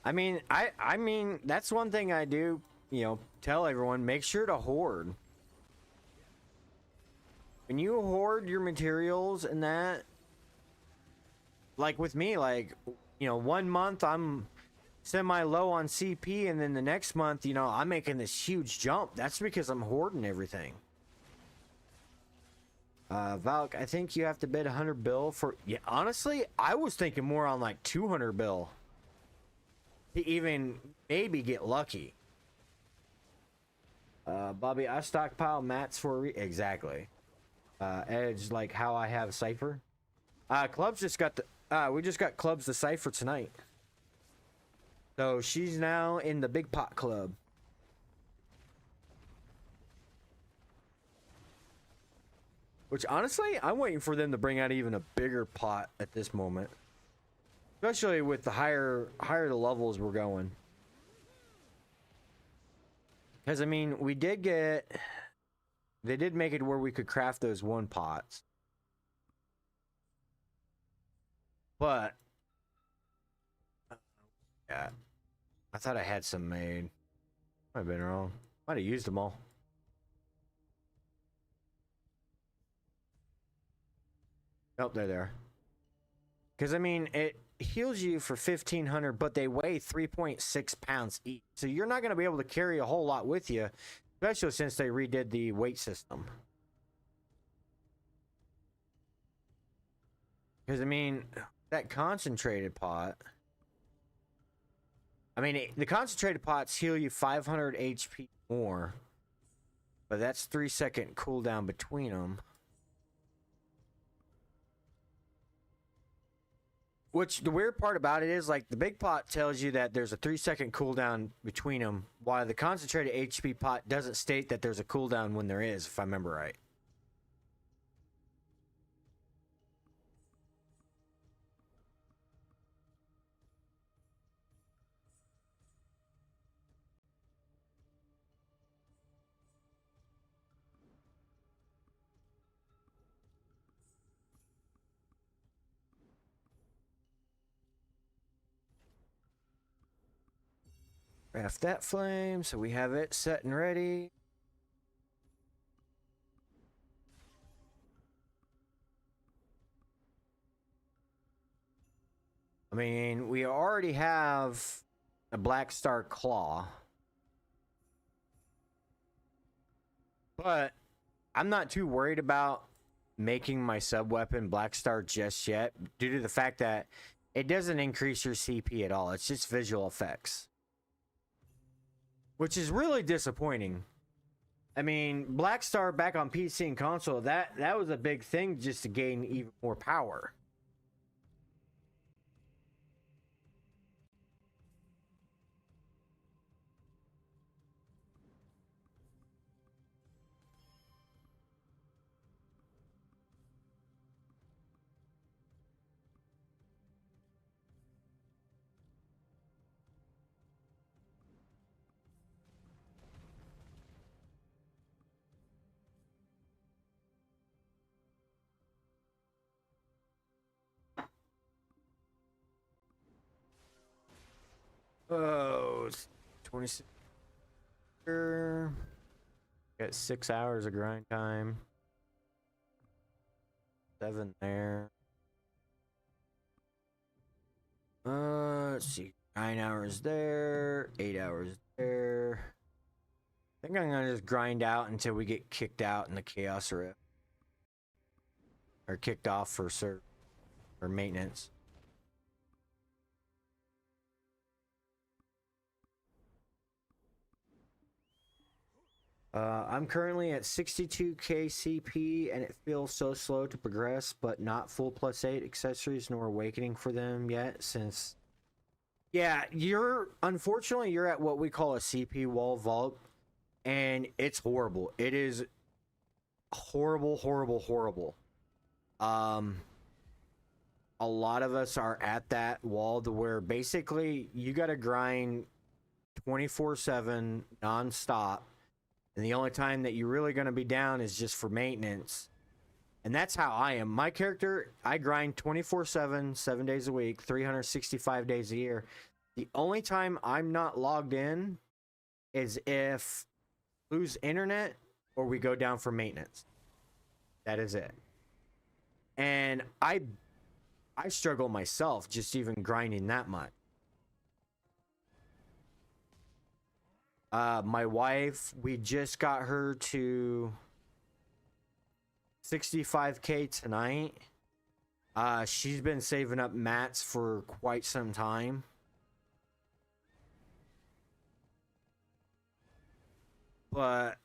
I mean, that's one thing I do, tell everyone, make sure to hoard. When you hoard your materials and that, like with me, like, 1 month I'm semi-low on CP, and then the next month, I'm making this huge jump. That's because I'm hoarding everything. Valk, I think you have to bid 100 bill for... Yeah, honestly, I was thinking more on like 200 bill. To even maybe get lucky. Bobby, I stockpile mats for... Exactly. Edge, like how I have Cypher. Clubs just got the... we just got Clubs the Cypher tonight. So she's now in the big pot club. Which honestly, I'm waiting for them to bring out even a bigger pot at this moment. Especially with the higher the levels we're going. Because I mean, they did make it where we could craft those 1 pots. But yeah, I thought I had some made. Might have been wrong. Might have used them all. Nope, they're there. Because I mean, it heals you for 1,500, but they weigh 3.6 pounds each. So you're not going to be able to carry a whole lot with you, especially since they redid the weight system. Because I mean, that concentrated pot. I mean, the concentrated pots heal you 500 HP more, but that's 3-second cooldown between them. Which the weird part about it is, like, the big pot tells you that there's a 3-second cooldown between them, while the concentrated HP pot doesn't state that there's a cooldown when there is, if I remember right. Craft that flame, so we have it set and ready. I mean, we already have a Black Star Claw. But I'm not too worried about making my sub-weapon Black Star just yet, due to the fact that it doesn't increase your CP at all. It's just visual effects. Which is really disappointing. I mean, Black Star back on PC and console, that was a big thing just to gain even more power. Oh, 26. Got 6 hours of grind time. 7 there. Let's see. 9 hours there. 8 hours there. I think I'm gonna just grind out until we get kicked out in the Chaos Rift. Or kicked off for maintenance. I'm currently at 62k CP, and it feels so slow to progress, but not full +8 accessories nor awakening for them yet, since... Yeah, unfortunately, you're at what we call a CP wall vault, and it's horrible. It is horrible, horrible, horrible. A lot of us are at that wall to where basically you gotta grind 24/7 non-stop. And the only time that you're really going to be down is just for maintenance. And that's how I am. My character, I grind 24/7, 7 days a week, 365 days a year. The only time I'm not logged in is if I lose internet or we go down for maintenance. That is it. And I struggle myself just even grinding that much. My wife, we just got her to 65k tonight. She's been saving up mats for quite some time. But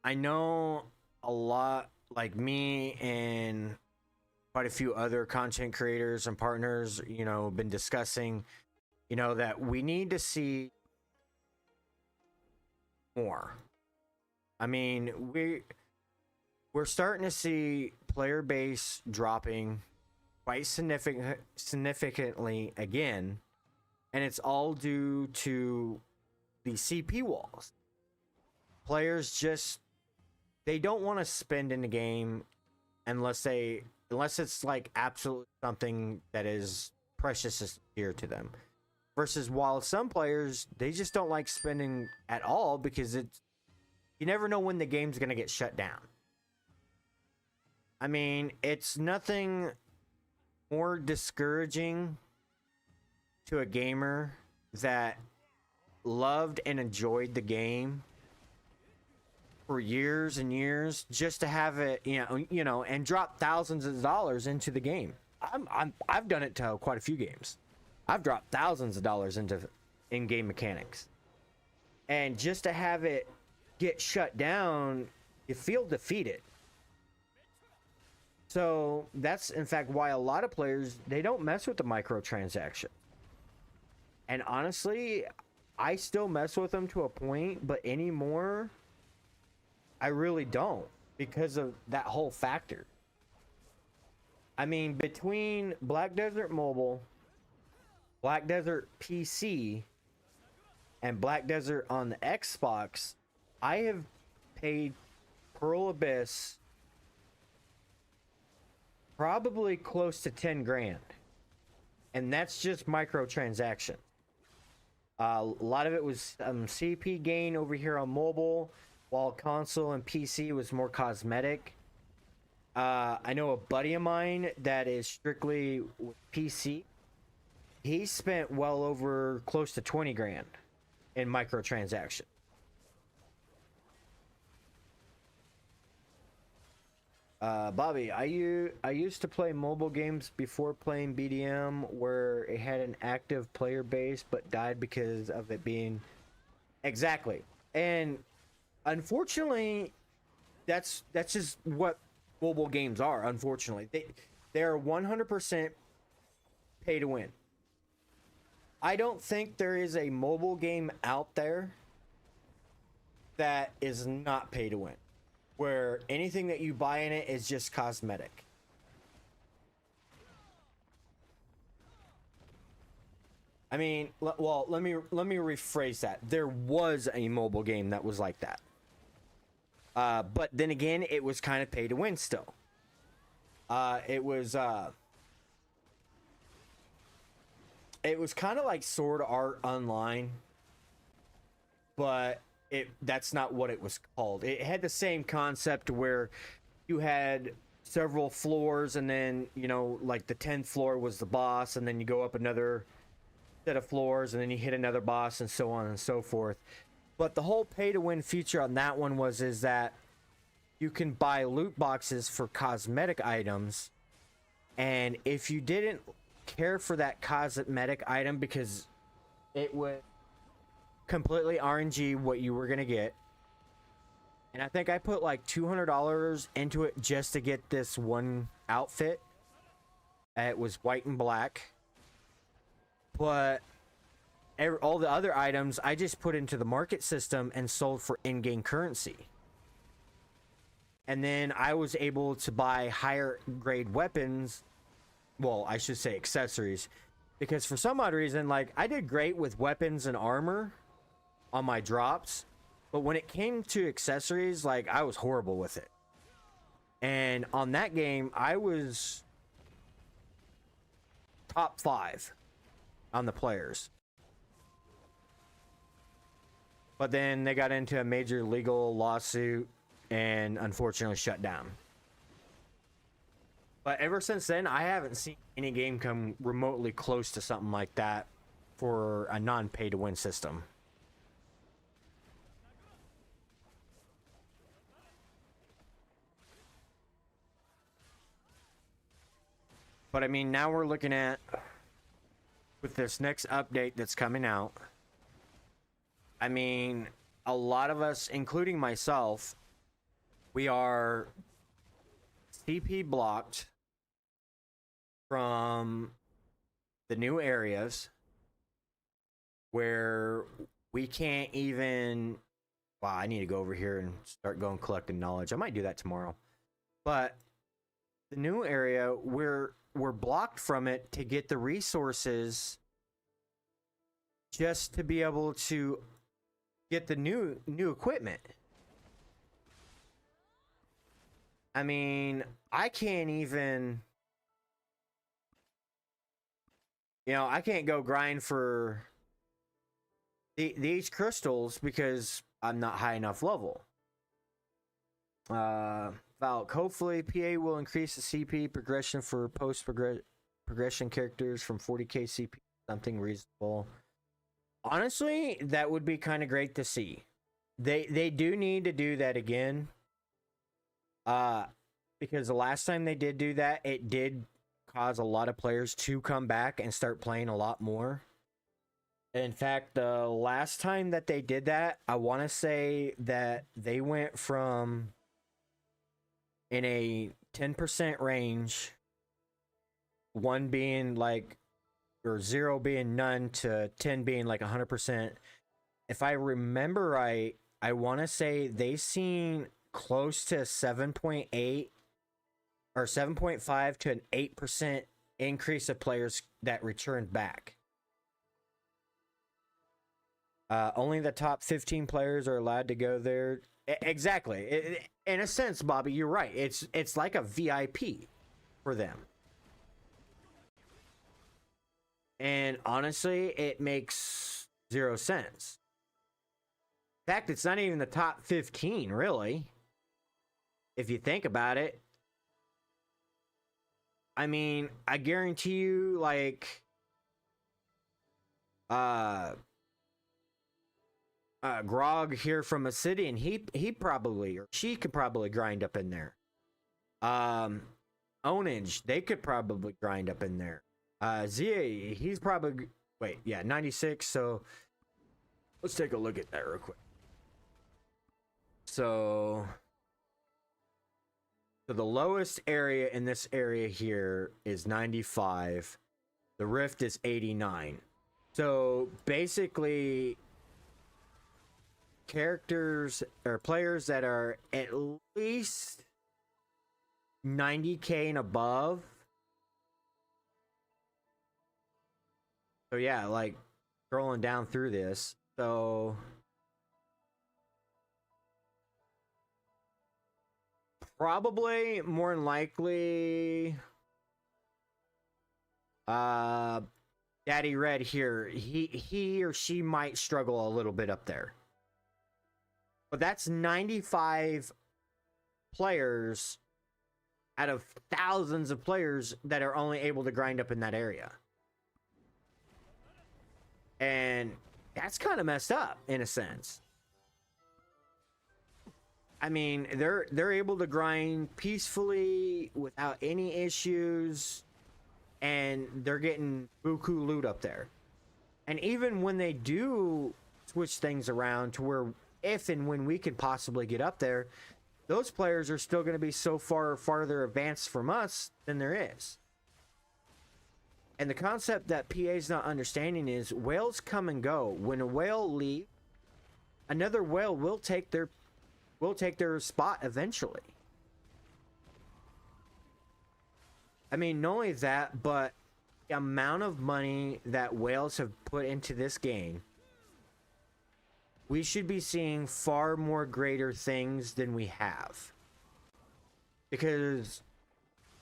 I know a lot, like me and quite a few other content creators and partners, been discussing, that we need to see more. I mean, we're starting to see player base dropping quite significantly again, and it's all due to the CP walls. Players they don't want to spend in the game unless they unless it's like absolutely something that is precious and dear to them. Versus while some players, they just don't like spending at all because it's, you never know when the game's going to get shut down. I mean, it's nothing more discouraging to a gamer that loved and enjoyed the game for years and years just to have it, you know, and drop thousands of dollars into the game. I've done it to quite a few games. I've dropped thousands of dollars into in-game mechanics, and just to have it get shut down, you feel defeated. So that's in fact why a lot of players, they don't mess with the microtransaction. And honestly, I still mess with them to a point, but anymore, I really don't, because of that whole factor. I mean, between Black Desert Mobile, Black Desert PC, and Black Desert on the Xbox, I have paid Pearl Abyss probably close to 10 grand. And that's just microtransaction. A lot of it was CP gain over here on mobile, while console and PC was more cosmetic. I know a buddy of mine that is strictly with PC. He spent well over close to 20 grand in microtransaction. Bobby, I used to play mobile games before playing BDM where it had an active player base but died because of it being... Exactly. And unfortunately, that's just what mobile games are, unfortunately. They're 100% pay to win. I don't think there is a mobile game out there that is not pay to win, where anything that you buy in it is just cosmetic. I mean, well, let me rephrase that. There was a mobile game that was like that. But then again, it was kind of pay to win still. It was kind of like Sword Art Online, but that's not what it was called. It had the same concept where you had several floors, and then, you know, like the 10th floor was the boss, and then you go up another set of floors, and then you hit another boss, and so on and so forth. But the whole pay to win feature on that one is that you can buy loot boxes for cosmetic items, and if you didn't care for that cosmetic item because it would completely RNG what you were gonna get, and I think I put like $200 into it just to get this one outfit. It was white and black, but all the other items I just put into the market system and sold for in-game currency. And then I was able to buy higher grade weapons, well, I should say accessories, because for some odd reason, like, I did great with weapons and armor on my drops, but when it came to accessories, like, I was horrible with it. And on that game, I was top 5 on the players. But then they got into a major legal lawsuit and unfortunately shut down. But ever since then, I haven't seen any game come remotely close to something like that for a non-pay-to-win system. But I mean, now we're looking at, with this next update that's coming out, I mean, a lot of us, including myself, we are CP blocked from the new areas where we can't even... Wow, I need to go over here and start going collecting knowledge. I might do that tomorrow. But the new area, we're blocked from it to get the resources just to be able to get the new equipment. I mean, I can't even, I can't go grind for these crystals because I'm not high enough level. Valk, hopefully PA will increase the CP progression for progression characters from 40k CP, something reasonable. Honestly, that would be kind of great to see. They do need to do that again. Because the last time they did do that, it did cause a lot of players to come back and start playing a lot more. In fact, the last time that they did that, I want to say that they went from in a 10% range, 1 being like, or 0 being none, to 10 being like 100%. If I remember right, I want to say they seen close to 7.8 or 7.5 to an 8% increase of players that returned back. Only the top 15 players are allowed to go there. Exactly. In a sense, Bobby, you're right. It's like a VIP for them. And honestly, it makes 0 sense. In fact, it's not even the top 15, really. If you think about it. I mean, I guarantee you, like, Grog here from a city, and he probably, or she could probably grind up in there. Onage, they could probably grind up in there. Zia, he's probably, wait, yeah, 96, so let's take a look at that real quick. So the lowest area in this area here is 95. The Rift is 89. So basically, characters or players that are at least 90k and above. So yeah, like scrolling down through this. So probably more than likely Daddy Red here, he or she might struggle a little bit up there. But that's 95 players out of thousands of players that are only able to grind up in that area. And that's kind of messed up in a sense. I mean, they're able to grind peacefully without any issues, and they're getting buku loot up there. And even when they do switch things around to where if and when we could possibly get up there, those players are still going to be so farther advanced from us than there is. And the concept that PA's not understanding is whales come and go. When a whale leaves, another whale will take their spot eventually. I mean, not only that, but the amount of money that whales have put into this game, we should be seeing far more greater things than we have. Because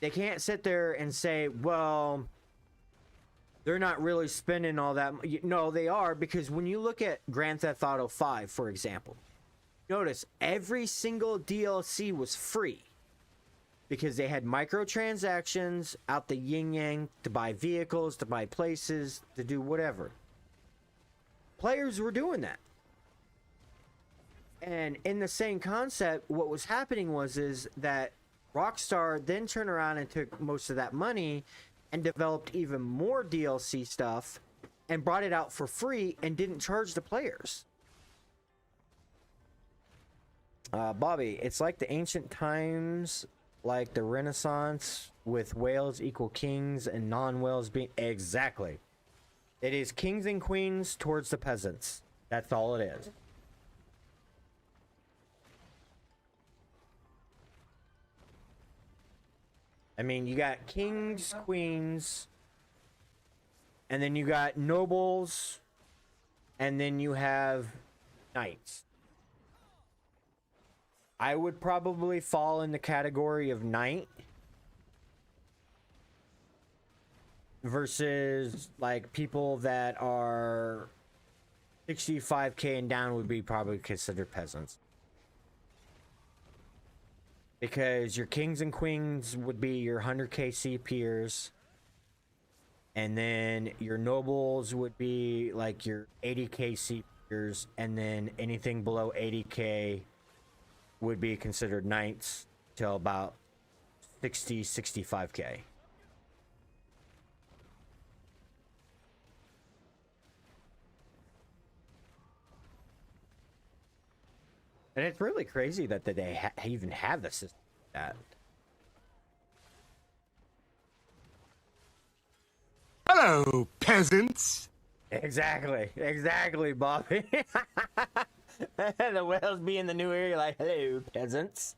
they can't sit there and say, well, they're not really spending all that. No, they are, because when you look at Grand Theft Auto 5, for example, notice every single DLC was free because they had microtransactions out the yin yang to buy vehicles, to buy places, to do whatever. Players were doing that. And in the same concept, what was happening is that Rockstar then turned around and took most of that money and developed even more DLC stuff and brought it out for free and didn't charge the players. Bobby, it's like the ancient times, like the Renaissance, with whales equal kings and non-whales being... Exactly. It is kings and queens towards the peasants. That's all it is. I mean, you got kings, queens, and then you got nobles, and then you have knights. I would probably fall in the category of knight versus like people that are 65k and down would be probably considered peasants. Because your kings and queens would be your 100k C peers. And then your nobles would be like your 80k C peers. And then anything below 80k would be considered knights till about 65k. And it's really crazy that they even have the system like that. Hello, peasants. Exactly, Bobby. The whales be in the new area like, hello, peasants.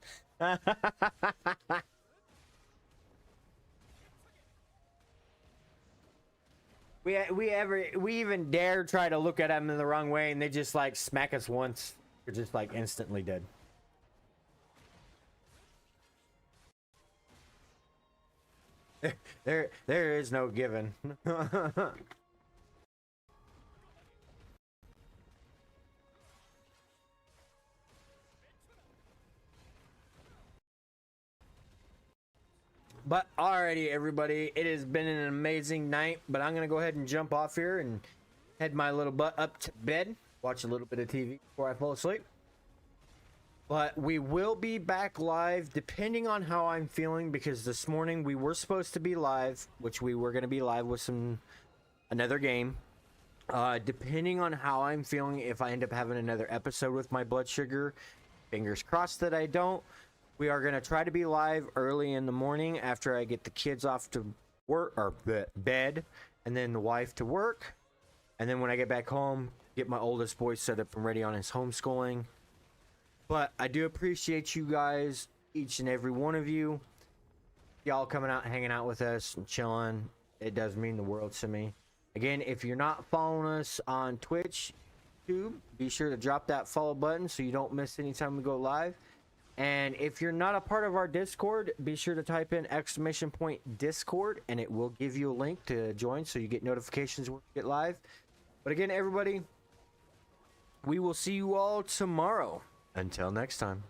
we even dare try to look at them in the wrong way, and they just like smack us once. You're just like instantly dead. There is no giving. But alrighty, everybody, it has been an amazing night. But I'm gonna go ahead and jump off here and head my little butt up to bed. Watch a little bit of TV before I fall asleep. But we will be back live depending on how I'm feeling, because this morning we were supposed to be live, which we were going to be live with another game. Depending on how I'm feeling, if I end up having another episode with my blood sugar, fingers crossed that I don't, we are going to try to be live early in the morning after I get the kids off to work or bed, and then the wife to work. And then when I get back home, get my oldest boy set up and ready on his homeschooling. But I do appreciate you guys, each and every one of you. Y'all coming out and hanging out with us and chilling. It does mean the world to me. Again, if you're not following us on Twitch, YouTube, be sure to drop that follow button so you don't miss any time we go live. And if you're not a part of our Discord, be sure to type in !Discord and it will give you a link to join so you get notifications when we get live. But again, everybody, we will see you all tomorrow. Until next time.